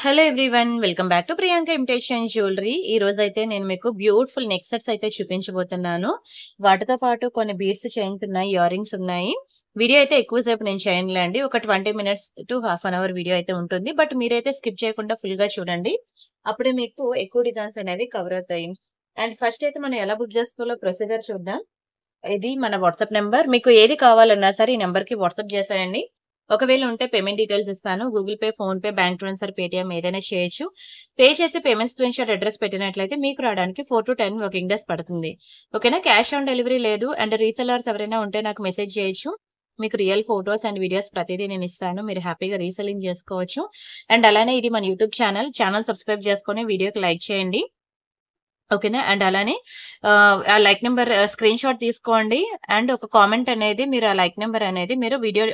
Hello everyone. Welcome back to Priyanka imitation jewellery. ఈ రోజైతే నేను మీకు బ్యూటిఫుల్ నెక్ సెట్స్ అయితే చూపించబోతున్నాను. వాటితో పాటు కొన్ని బీడ్స్ చైన్స్ ఉన్నాయి, ఇయర్ రింగ్స్ ఉన్నాయి. వీడియో అయితే ఎక్కువసేపు నేను చేయనులేండి. ఒక 20 minutes to half an hour video అయితే ఉంటుంది. బట్ మీరైతే స్కిప్ చేయకుండా ఫుల్ గా చూడండి. అప్పుడే మీకు ఎక్కువ డిజైన్స్ అనేవి కవర్ అవుతాయి. అండ్ ఫస్ట్ అయితే మనం ఎలా బుక్ చేసుకోవాలో ప్రొసీజర్ చూద్దాం. ఇది మన వాట్సాప్ నెంబర్. మీకు ఏది కావాలన్నా సరే ఈ నెంబర్ కి వాట్సాప్ చేసేయండి. ఒకవేళ ఉంటే పేమెంట్ డీటెయిల్స్ ఇస్తాను. Google pay, phone pay, bank transfer, Paytm ఏదైనా చేయొచ్చు. పే చేసి పేమెంట్ స్క్రీన్ షాట్ అడ్రస్ పెట్టినట్లయితే మీకు రావడానికి 4 to 10 వర్కింగ్ డేస్ పడుతుంది. ఓకేనా? క్యాష్ ఆన్ డెలివరీ లేదు. అండ్ రీసెలర్స్ ఎవరైనా ఉంటే నాకు మెసేజ్ చేయొచ్చు. మీకు రియల్ ఫోటోస్ అండ్ వీడియోస్ ప్రతిదీ నేను ఇస్తాను. మీరు హ్యాపీగా రీసెల్లింగ్ చేసుకోవచ్చు. అండ్ అలానే ఇది మన యూట్యూబ్ ఛానల్ సబ్స్క్రైబ్ చేసుకొని వీడియోకి లైక్ చేయండి. ఓకేనా? అండ్ అలానే ఆ లైక్ నెంబర్ స్క్రీన్ షాట్ తీసుకోండి. అండ్ ఒక కామెంట్ అనేది మీరు ఆ లైక్ నెంబర్ అనేది మీరు వీడియో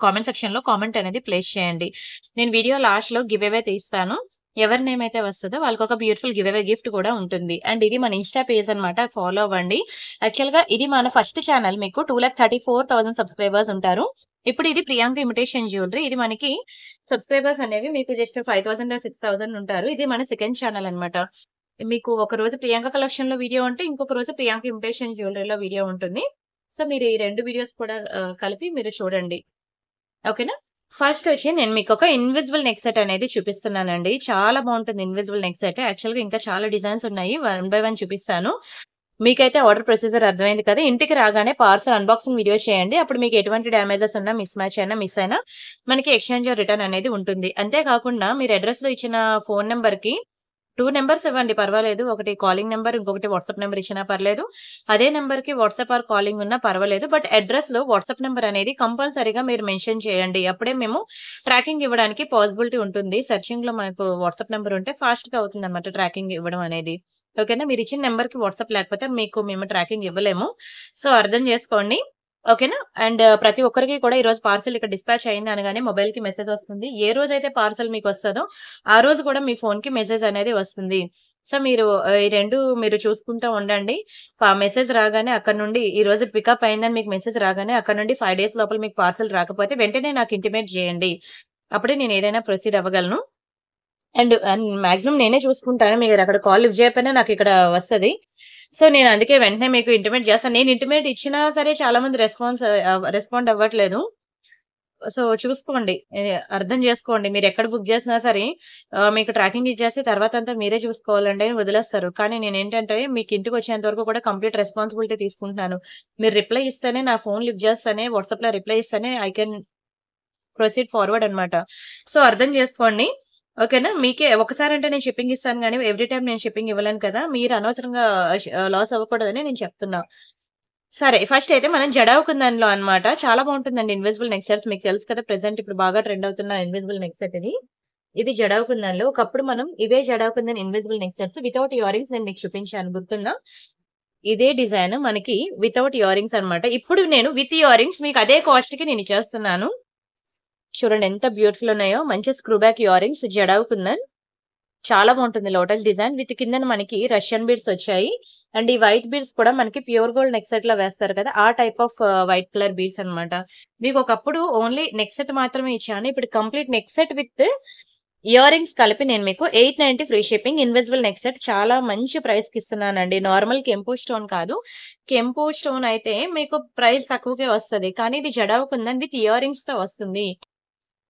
కామెంట్ సెక్షన్ లో కామెంట్ అనేది ప్లేస్ చేయండి. నేను వీడియో లాస్ట్ లో గివ్ అవే తీస్తాను. ఎవరి నేమ్ అయితే వస్తుందో వాళ్ళకి ఒక బ్యూటిఫుల్ గివ్ అవే గిఫ్ట్ కూడా ఉంటుంది. అండ్ ఇది మన ఇన్స్టా పేజ్ అనమాట, ఫాలో అవ్వండి. యాక్చువల్ గా ఇది మన ఫస్ట్ ఛానల్. మీకు 2,34,000 సబ్స్క్రైబర్స్ ఉంటారు. ఇప్పుడు ఇది ప్రియాంక ఇమిటేషన్ జ్యువెలరీ. ఇది మనకి సబ్స్క్రైబర్స్ అనేవి మీకు జస్ట్ 5,000 6,000 ఉంటారు. ఇది మన సెకండ్ ఛానల్ అనమాట. మీకు ఒక రోజు ప్రియాంక కలెక్షన్ లో వీడియో ఉంటే ఇంకొక రోజు ప్రియాంక ఇమిటేషన్ జ్యువెలరీలో వీడియో ఉంటుంది. సో మీరు ఈ 2 వీడియోస్ కూడా కలిపి మీరు చూడండి. ఓకేనా? ఫస్ట్ వచ్చి నేను మీకు ఒక ఇన్విజిబుల్ నెక్ సెట్ అనేది చూపిస్తున్నానండి. చాలా బాగుంటుంది ఇన్విజిబుల్ నెక్ సెట్. యాక్చువల్ గా ఇంకా చాలా డిజైన్స్ ఉన్నాయి. 1 by 1 చూపిస్తాను. మీకైతే ఆర్డర్ ప్రొసీజర్ అర్థమైంది కదా. ఇంటికి రాగానే పార్సల్ అన్బాక్సింగ్ వీడియో చేయండి. అప్పుడు మీకు ఎటువంటి డ్యామేజెస్ ఉన్నా, మిస్ మ్యాచ్ అయినా, మిస్ అయినా మనకి ఎక్స్చేంజ్ రిటర్న్ అనేది ఉంటుంది. అంతేకాకుండా మీరు అడ్రస్ లో ఇచ్చిన ఫోన్ నెంబర్ కి 2 నెంబర్స్ ఇవ్వండి, పర్వాలేదు. ఒకటి కాలింగ్ నెంబర్, ఇంకొకటి వాట్సాప్ నెంబర్ ఇచ్చినా పర్లేదు. అదే నెంబర్ కి వాట్సాప్ ఆర్ కాలింగ్ ఉన్నా పర్వాలేదు. బట్ అడ్రస్ లో వాట్సాప్ నెంబర్ అనేది కంపల్సరీగా మీరు మెన్షన్ చేయండి. అప్పుడే మేము ట్రాకింగ్ ఇవ్వడానికి పాసిబిలిటీ ఉంటుంది. సెర్చింగ్ లో మనకు వాట్సాప్ నెంబర్ ఉంటే ఫాస్ట్ గా అవుతుంది అనమాట ట్రాకింగ్ ఇవ్వడం అనేది. ఓకేనా? మీరు ఇచ్చిన నెంబర్ కి వాట్సాప్ లేకపోతే మీకు మేము ట్రాకింగ్ ఇవ్వలేము. సో అర్థం చేసుకోండి. ఓకేనా? అండ్ ప్రతి ఒక్కరికి కూడా ఈ రోజు పార్సల్ ఇక్కడ డిస్పాచ్ అయింది అనగానే మొబైల్ కి మెసేజ్ వస్తుంది. ఏ రోజైతే పార్సల్ మీకు వస్తుందో ఆ రోజు కూడా మీ ఫోన్ కి మెసేజ్ అనేది వస్తుంది. సో మీరు ఈ 2 మీరు చూసుకుంటూ ఉండండి. మెసేజ్ రాగానే అక్కడ నుండి ఈ రోజు పికప్ అయిందని మీకు మెసేజ్ రాగానే అక్కడ నుండి 5 days లోపల మీకు పార్సల్ రాకపోతే వెంటనే నాకు ఇంటిమేట్ చేయండి. అప్పుడే నేను ఏదైనా ప్రొసీడ్ అవ్వగలను. అండ్ మాక్సిమం నేనే చూసుకుంటాను. మీరు అక్కడ కాల్ లిఫ్ట్ చేయకపోయినా నాకు ఇక్కడ వస్తది. సో నేను అందుకే వెంటనే మీకు ఇంటిమేట్ చేస్తాను. నేను ఇంటిమేట్ ఇచ్చినా సరే చాలా మంది రెస్పాండ్ అవ్వట్లేదు. సో చూసుకోండి. అర్థం చేసుకోండి. మీరు ఎక్కడ బుక్ చేసినా సరే మీకు ట్రాకింగ్ ఇచ్చేసి తర్వాత అంతా మీరే చూసుకోవాలండి అని వదిలేస్తారు. కానీ నేనేంటంటే మీకు ఇంటికి వచ్చేంత వరకు కూడా కంప్లీట్ రెస్పాన్సిబిలిటీ తీసుకుంటున్నాను. మీరు రిప్లై ఇస్తేనే, నా ఫోన్ లిఫ్ట్ చేస్తేనే, వాట్సాప్ లో రిప్లై ఇస్తేనే ఐ కెన్ ప్రొసీడ్ ఫార్వర్డ్ అనమాట. సో అర్థం చేసుకోండి. ఓకేనా? మీకే ఒకసారి అంటే నేను షిప్పింగ్ ఇస్తాను గానీ ఎవ్రీ టైమ్ నేను షిప్పింగ్ ఇవ్వలేను కదా. మీరు అనవసరంగా లాస్ అవ్వకూడదని నేను చెప్తున్నా. సరే, ఫస్ట్ అయితే మనం జడావు కుందన్‌లో అన్నమాట. చాలా బాగుంటుందండి ఇన్విజిబుల్ నెక్ సెట్స్. మీకు తెలుసు కదా, ప్రెజెంట్ ఇప్పుడు బాగా ట్రెండ్ అవుతున్న ఇన్విజిబుల్ నెక్ సెట్ ఇది. ఇది జడావు కుందన్‌లో. ఒకప్పుడు మనం ఇవే jadau kundan invisible neck sets without earrings నేను మీకు చూపించాను, గుర్తుందా? ఇదే డిజైన్ మనకి వితౌట్ ఇయర్ రింగ్స్ అన్నమాట. ఇప్పుడు నేను విత్ ఇయర్ రింగ్స్ మీకు అదే కాస్ట్ కి నేను ఇచ్చేస్తున్నాను. చూడండి ఎంత బ్యూటిఫుల్ ఉన్నాయో. మంచి screw back ear rings, jadau kundan. చాలా బాగుంటుంది లోటస్ డిజైన్. విత్ కిందన మనకి రష్యన్ బీడ్స్ వచ్చాయి. అండ్ ఈ వైట్ బీడ్స్ కూడా మనకి ప్యూర్ గోల్డ్ నెక్ సెట్ లో వేస్తారు కదా, ఆ type off white colour beads అన్నమాట. మీకు ఒకప్పుడు ఓన్లీ నెక్ సెట్ మాత్రమే ఇచ్చాను. ఇప్పుడు complete neck set with ear rings కలిపి నేను మీకు 890 free shipping invisible neck set చాలా మంచి ప్రైస్ కి ఇస్తున్నానండి. నార్మల్ కెంపు స్టోన్ కాదు. కెంపు స్టోన్ అయితే మీకు ప్రైస్ తక్కువకే వస్తుంది. కానీ ఇది jadau kundan with ear rings తో వస్తుంది.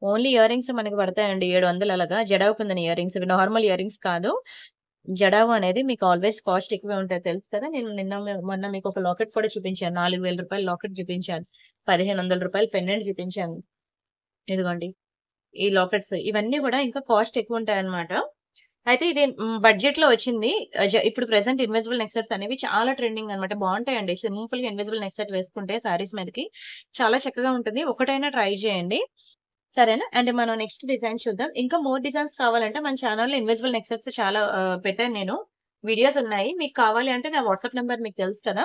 ఓన్లీ ఇయర్ రింగ్స్ మనకి పడతాయండి 700 అలాగా. జడావు కుందన్ ఇయర్ రింగ్స్, ఇవి నార్మల్ ఇయర్ రింగ్స్ కాదు. జడావు అనేది మీకు ఆల్వేస్ కాస్ట్ ఎక్కువే ఉంటుంది, తెలుసు కదా. నేను మొన్న మీకు ఒక లాకెట్ కూడా చూపించాను. 4,000 రూపాయల లాకెట్ చూపించాను. 1,500 రూపాయల పెండెంట్ చూపించాను. ఇదిగోండి ఈ లాకెట్స్. ఇవన్నీ కూడా ఇంకా కాస్ట్ ఎక్కువ ఉంటాయి అనమాట. అయితే ఇది బడ్జెట్ లో వచ్చింది. ఇప్పుడు ప్రెసెంట్ ఇన్విజిబుల్ నెక్ సెట్స్ అనేవి చాలా ట్రెండింగ్ అనమాట. బాగుంటాయండి. సింపుల్ గా ఇన్విజిబుల్ నెక్ సెట్ వేసుకుంటే సారీస్ మీదకి చాలా చక్కగా ఉంటుంది. ఒకటైనా ట్రై చేయండి, సరేనా? అండ్ మనం నెక్స్ట్ డిజైన్ చూద్దాం. ఇంకా మోర్ డిజైన్స్ కావాలంటే మన ఛానల్లో ఇన్విజిబుల్ నెక్ సెట్స్ చాలా పెట్టాను నేను. వీడియోస్ ఉన్నాయి. మీకు కావాలి అంటే నా వాట్సాప్ నెంబర్ మీకు తెలుసు కదా.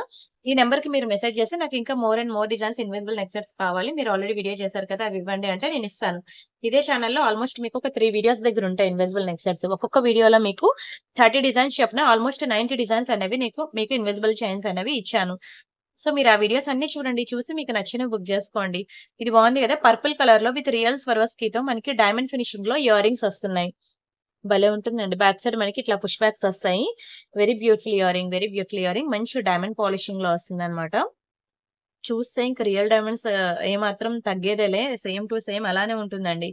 ఈ నెంబర్ కి మీరు మెసేజ్ చేసి నాకు ఇంకా more and more designs invisible neck sets కావాలి, మీరు ఆల్రెడీ వీడియో చేశారు కదా అవి ఇవ్వండి అంటే నేను ఇస్తాను. ఇదే ఛానల్లో ఆల్మోస్ట్ మీకు ఒక 3 వీడియోస్ దగ్గర ఉంటాయి ఇన్విజిబుల్ నెక్ సెట్స్. ఒక్కొక్క వీడియోలో మీకు 30 డిజైన్స్ చెప్పిన ఆల్మోస్ట్ 90 డిజైన్స్ అనేవి మీకు ఇన్విజిబుల్ చైన్స్ అనేవి ఇచ్చాను. సో మీరు ఆ వీడియోస్ అన్ని చూడండి. చూసి మీకు నచ్చినవి బుక్ చేసుకోండి. ఇది బాగుంది కదా! పర్పుల్ కలర్ లో విత్ రియల్ స్వరోస్కీతో మనకి డైమండ్ ఫినిషింగ్ లో ఇయర్ రింగ్స్ వస్తున్నాయి. భలే ఉంటుందండి. బ్యాక్ సైడ్ మనకి ఇట్లా పుష్ బ్యాక్స్ వస్తాయి. Very beautiful ear ring, very beautiful ear ring. మంచి డైమండ్ పాలిషింగ్ లో వస్తుందన్నమాట. చూస్తే ఇంక రియల్ డైమండ్స్ ఏమాత్రం తగ్గేదేలే. సేమ్ టు సేమ్ అలానే ఉంటుందండి.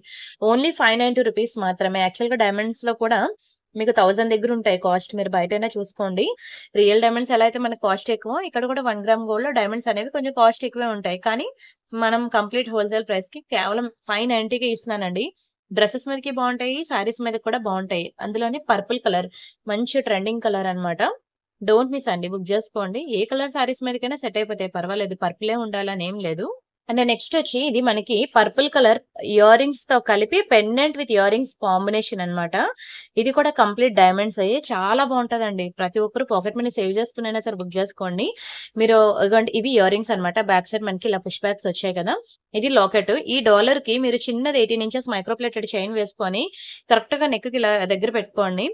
ఓన్లీ 590 రూపీస్ మాత్రమే. యాక్చువల్‌గా డైమండ్స్‌లో కూడా మీకు 1000 దగ్గర ఉంటాయి కాస్ట్. మీరు బయటైనా చూసుకోండి. రియల్ డైమండ్స్ ఎలా అయితే మనకు కాస్ట్ ఎక్కువో, ఇక్కడ కూడా 1 గ్రామ్ గోల్డ్‌లో డైమండ్స్ అనేవి కొంచెం కాస్ట్ ఎక్కువే ఉంటాయి. కానీ మనం కంప్లీట్ హోల్‌సేల్ ప్రైస్‌కి కేవలం 590కే ఇస్తున్నానండి. డ్రెసెస్ మీదకి బావుంటాయి. శారీస్ మీదకి కూడా బావుంటాయి. అందులోనే పర్పుల్ కలర్ మంచి ట్రెండింగ్ కలర్ అన్నమాట. డోంట్ మిస్ అండి. బుక్ జేసుకోండి. ఏ కలర్ శారీస్ మీదకైనా సెట్ అయిపోతాయి. పర్వాలేదు. పర్పులే ఉండాలని ఏం లేదు. అండ్ నెక్స్ట్ వచ్చి ఇది మనకి పర్పుల్ కలర్ ఇయర్ రింగ్స్ తో కలిపి pendant with ear rings combination అన్నమాట. ఇది కూడా కంప్లీట్ డైమండ్స్ అయ్యి చాలా బాగుంటదండి. ప్రతి ఒక్కరు పాకెట్ మనీ సేవ్ చేసుకునైనా సరే బుక్ చేసుకోండి. మీరు ఇగోండి ఇవి ఇయర్ రింగ్స్ అన్నమాట. బ్యాక్ సైడ్ మనకి ఇలా పుష్ బ్యాక్స్ వచ్చాయి కదా! ఇది లాకెట్. ఈ డాలర్ కి మీరు చిన్నది 18 ఇంచెస్ మైక్రో ప్లేటెడ్ చైన్ వేసుకొని కరెక్ట్ గా నెక్ కి ఇలా దగ్గర పెట్టుకోండి.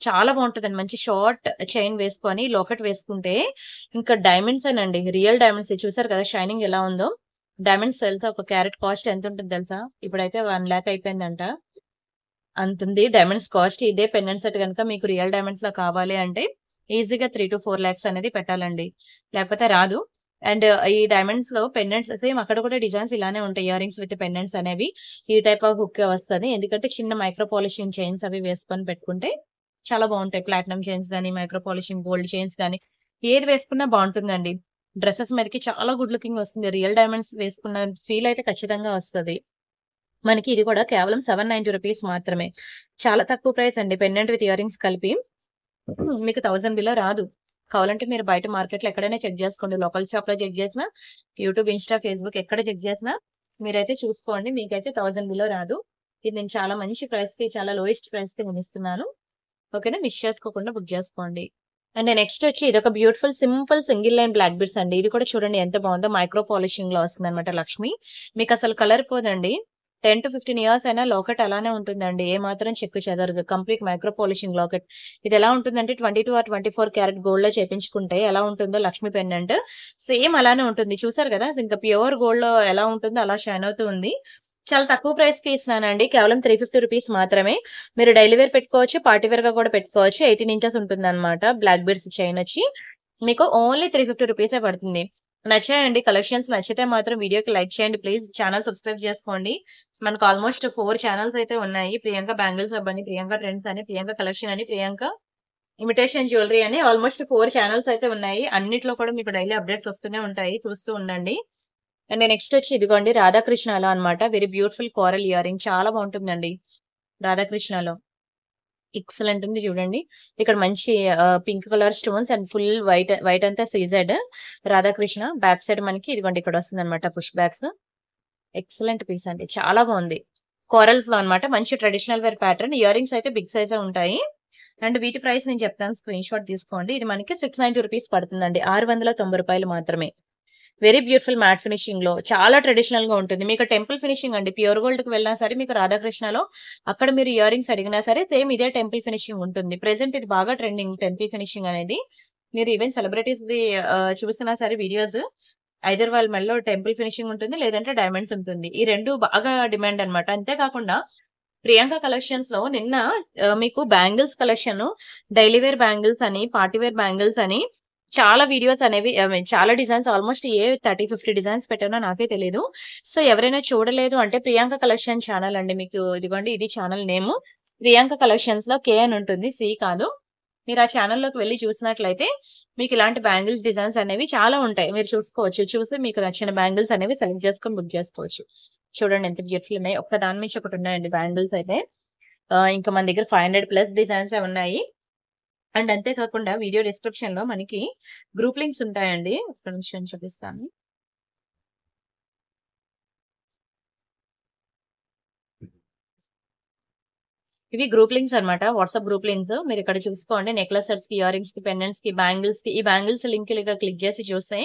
చాలా బాగుంటదండి. మంచి షార్ట్ చైన్ వేసుకొని లాకెట్ వేసుకుంటే ఇంకా డైమండ్స్ ఏనండి. రియల్ డైమండ్స్ చూసారు కదా షైనింగ్ ఎలా ఉందో. డైమండ్స్ తెలుసా? ఒక క్యారెట్ కాస్ట్ ఎంత ఉంటుంది తెలుసా? ఇప్పుడైతే 1,00,000 అయిపోయిందంట. అంతుంది డైమండ్స్ కాస్ట్. ఇదే పెండెంట్ సెట్ గనుక మీకు రియల్ డైమండ్స్ లో కావాలి అంటే ఈజీగా 3-4 లాక్స్ అనేది పెట్టాలండి. లేకపోతే రాదు. అండ్ ఈ డైమండ్స్ లో పెండెంట్స్ సేమ్ అక్కడ కూడా డిజైన్స్ ఇలానే ఉంటాయి. ఇయర్ రింగ్స్ విత్ పెండెంట్స్ అనేవి ఈ టైప్ ఆఫ్ హుక్ వస్తది. ఎందుకంటే చిన్న మైక్రో పాలిషింగ్ చైన్స్ అవి వేసుకొని పెట్టుకుంటే చాలా బాగుంటాయి. ప్లాటినం చైన్స్ గానీ, మైక్రో పాలిషింగ్ గోల్డ్ చైన్స్ గానీ ఏది వేసుకున్నా బాగుంటుందండి. డ్రెసెస్ మీదకి చాలా గుడ్ లుకింగ్ వస్తుంది. రియల్ డైమండ్స్ వేసుకున్న ఫీల్ అయితే ఖచ్చితంగా వస్తది. మనకి ఇది కూడా కేవలం 790 రూపీస్ మాత్రమే. చాలా తక్కువ ప్రైస్ అండి. పెండెంట్ విత్ ఇయర్ రింగ్స్ కలిపి మీకు 1000 బిలో రాదు. కావాలంటే మీరు బయట మార్కెట్‌లో ఎక్కడైనా చెక్ జేసుకోండి. లోకల్ షాప్‌లో చెక్ జేసినా, యూట్యూబ్, ఇన్‌స్టా, ఫేస్‌బుక్ ఎక్కడ చెక్ జేసినా మీరైతే చూసుకోండి. మీకైతే 1000 బిలో రాదు. ఇది నేను చాలా మంచి ప్రైస్‌కి, చాలా లోయెస్ట్ ప్రైస్‌కి నేనిస్తున్నాను. ఓకేనా? మిస్ చేసుకోకుండా బుక్ జేసుకోండి. అండ్ నెక్స్ట్ వచ్చి ఇదొక beautiful simple single line black beads అండి. ఇది కూడా చూడండి ఎంత బాగుందో. మైక్రో పాలిషింగ్ లో వస్తుందన్నమాట లక్ష్మి. మీకు అసలు కలర్ పోదండి. 10-15 ఇయర్స్ అయినా లాకెట్ అలానే ఉంటుందండి. ఏ మాత్రం చెక్కు చెదరదు. Complete micro polishing locket. ఇది ఎలా ఉంటుందంటే 22 ఆర్ 24 క్యారెట్ గోల్డ్ లో చేపించుకుంటే ఎలా ఉంటుందో లక్ష్మి పెండెంట్ సేమ్ అలానే ఉంటుంది. చూసారు కదా! ఇంకా ప్యూర్ గోల్డ్ లో ఎలా ఉంటుందో అలా షైన్ అవుతూ ఉంది. చాలా తక్కువ ప్రైస్ కి ఇస్తున్నానండి. కేవలం 350 రూపీస్ మాత్రమే. మీరు డైలీ వేర్ పెట్టుకోవచ్చు. పార్టీ వేర్ గా కూడా పెట్టుకోవచ్చు. 18 ఇంచెస్ ఉంటుందన్నమాట. బ్లాక్ బీడ్స్ చైన్ వచ్చి మీకు ఓన్లీ 350 రూపీసే పడుతుంది. నచ్చాయండి కలెక్షన్స్. నచ్చితే మాత్రం వీడియోకి లైక్ చేయండి ప్లీజ్. ఛానల్ సబ్స్క్రైబ్ చేసుకోండి. మనకు ఆల్మోస్ట్ 4 ఛానల్స్ అయితే ఉన్నాయి. ప్రియాంక బ్యాంగిల్స్ హబ్ అని, ప్రియాంక ట్రెండ్స్ అని, ప్రియాంక కలెక్షన్ అని, ప్రియాంక ఇమిటేషన్ జ్యువెలరీ అని ఆల్మోస్ట్ 4 ఛానల్స్ అయితే ఉన్నాయి. అన్నిట్లో కూడా మీకు డైలీ అప్డేట్స్ వస్తూనే ఉంటాయి. చూస్తూ ఉండండి. అండ్ నెక్స్ట్ వచ్చి ఇదిగోండి రాధాకృష్ణలో అన్నమాట. Very beautiful coral ear ring చాలా బాగుంటుందండి. రాధాకృష్ణలో ఎక్సలెంట్ ఉంది చూడండి. ఇక్కడ మంచి pink colour stones and full white white అంతా సీజెడ్ రాధాకృష్ణ. బ్యాక్ సైడ్ మనకి ఇదిగోండి ఇక్కడ వస్తుందన్నమాట పుష్ బ్యాక్స్. ఎక్సలెంట్ పీస్ అండి. చాలా బాగుంది. కోరల్స్ లో అన్నమాట. మంచి traditional wear pattern. Earrings అయితే బిగ్ సైజే ఉంటాయి. అండ్ వీటి ప్రైస్ నేను చెప్తాను. స్క్రీన్ షాట్ తీసుకోండి. ఇది మనకి 690 రూపీస్ పడుతుందండి. 690 రూపాయలు మాత్రమే. వెరీ బ్యూటిఫుల్ మ్యాట్ ఫినిషింగ్ లో చాలా ట్రెడిషనల్ గా ఉంటుంది. మీకు టెంపుల్ ఫినిషింగ్ అండి. ప్యూర్ గోల్డ్ కి వెళ్ళినా సరే మీకు రాధాకృష్ణలో అక్కడ మీరు ఇయర్ రింగ్స్ అడిగినా సరే సేమ్ ఇదే టెంపుల్ ఫినిషింగ్ ఉంటుంది. ప్రెసెంట్ ఇది బాగా ట్రెండింగ్ టెంపుల్ ఫినిషింగ్ అనేది. మీరు ఈవెన్ సెలబ్రిటీస్ ది చూసినా సరే వీడియోస్ ఐదర్ వాళ్ళ మెడలో టెంపుల్ ఫినిషింగ్ ఉంటుంది, లేదంటే డైమండ్స్ ఉంటుంది. ఈ రెండు బాగా డిమాండ్ అన్నమాట. అంతేకాకుండా ప్రియాంక కలెక్షన్స్ లో నిన్న మీకు bangles collection, daily wear bangles అని, పార్టీ వేర్ బ్యాంగిల్స్ అని చాలా వీడియోస్ అనేవి చాలా డిజైన్స్ ఆల్మోస్ట్ 30-50 డిజైన్స్ పెట్టానో నాకే తెలియదు. సో ఎవరైనా చూడలేదు అంటే ప్రియాంక కలెక్షన్ ఛానల్ అండి. మీకు ఇదిగోండి ఇది ఛానల్ నేమ్. ప్రియాంక కలెక్షన్స్ లో కే అని ఉంటుంది, సి కాదు. మీరు ఆ ఛానల్లోకి వెళ్ళి చూసినట్లయితే మీకు ఇలాంటి బ్యాంగిల్స్ డిజైన్స్ అనేవి చాలా ఉంటాయి. మీరు చూసుకోవచ్చు. చూసి మీకు నచ్చిన బ్యాంగిల్స్ అనేవి సెలెక్ట్ చేసుకొని బుక్ చేసుకోవచ్చు. చూడండి ఎంత బ్యూటిఫుల్ ఉన్నాయి. ఒక్క దాని నుంచి ఒకటి ఉన్నాయండి బ్యాంగిల్స్ అయితే. ఇంకా మన దగ్గర 500+ డిజైన్స్ ఉన్నాయి. అండ్ అంతేకాకుండా వీడియో డిస్క్రిప్షన్ లో మనకి గ్రూప్ లింక్స్ ఉంటాయండి. ఒక్క నిమిషం చూపిస్తాను. ఇవి గ్రూప్ లింక్స్ అన్నమాట. WhatsApp group links. మీరు ఇక్కడ చూసుకోండి. నెక్లెస్ సెట్స్ కి, ఇయర్ రింగ్స్ కి, పెండెంట్స్ కి, బ్యాంగిల్స్ కి. ఈ బ్యాంగిల్స్ లింక్ క్లిక్ చేసి చూస్తే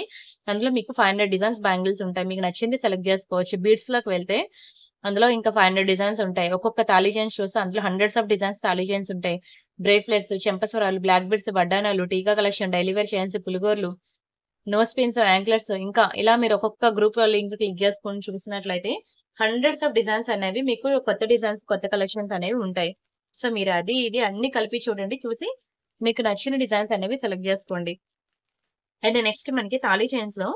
అందులో మీకు 500 డిజైన్స్ బ్యాంగిల్స్ ఉంటాయి. మీకు నచ్చింది సెలెక్ట్ చేసుకోవచ్చు. బీడ్స్ లోకి వెళ్తే అందులో ఇంకా 500 డిజైన్స్ ఉంటాయి. ఒక్కొక్క తాళీ చైన్స్ చూస్తే అందులో హండ్రెడ్స్ ఆఫ్ డిజైన్స్ తాళీ చైన్స్ ఉంటాయి. బ్రేస్లెట్స్, చెంపస్వరాలు, బ్లాక్ బీడ్స్, వడ్డానాలు, టీకా కలెక్షన్, డైలీ వేర్ చైన్స్, పులిగోర్లు, నోస్ పిన్స్, యాంక్లెట్స్ ఇంకా ఇలా మీరు ఒక్కొక్క గ్రూప్ లింక్ క్లిక్ చేసుకొని చూసినట్లయితే హండ్రెడ్స్ ఆఫ్ డిజైన్స్ అనేవి మీకు కొత్త డిజైన్స్, కొత్త కలెక్షన్స్ అనేవి ఉంటాయి. సో, మీరు అది, ఇది అన్ని కలిపి చూడండి. చూసి మీకు నచ్చిన డిజైన్స్ అనేవి సెలెక్ట్ చేసుకోండి. అండ్ నెక్స్ట్ మనకి తాళీ చైన్స్‌లో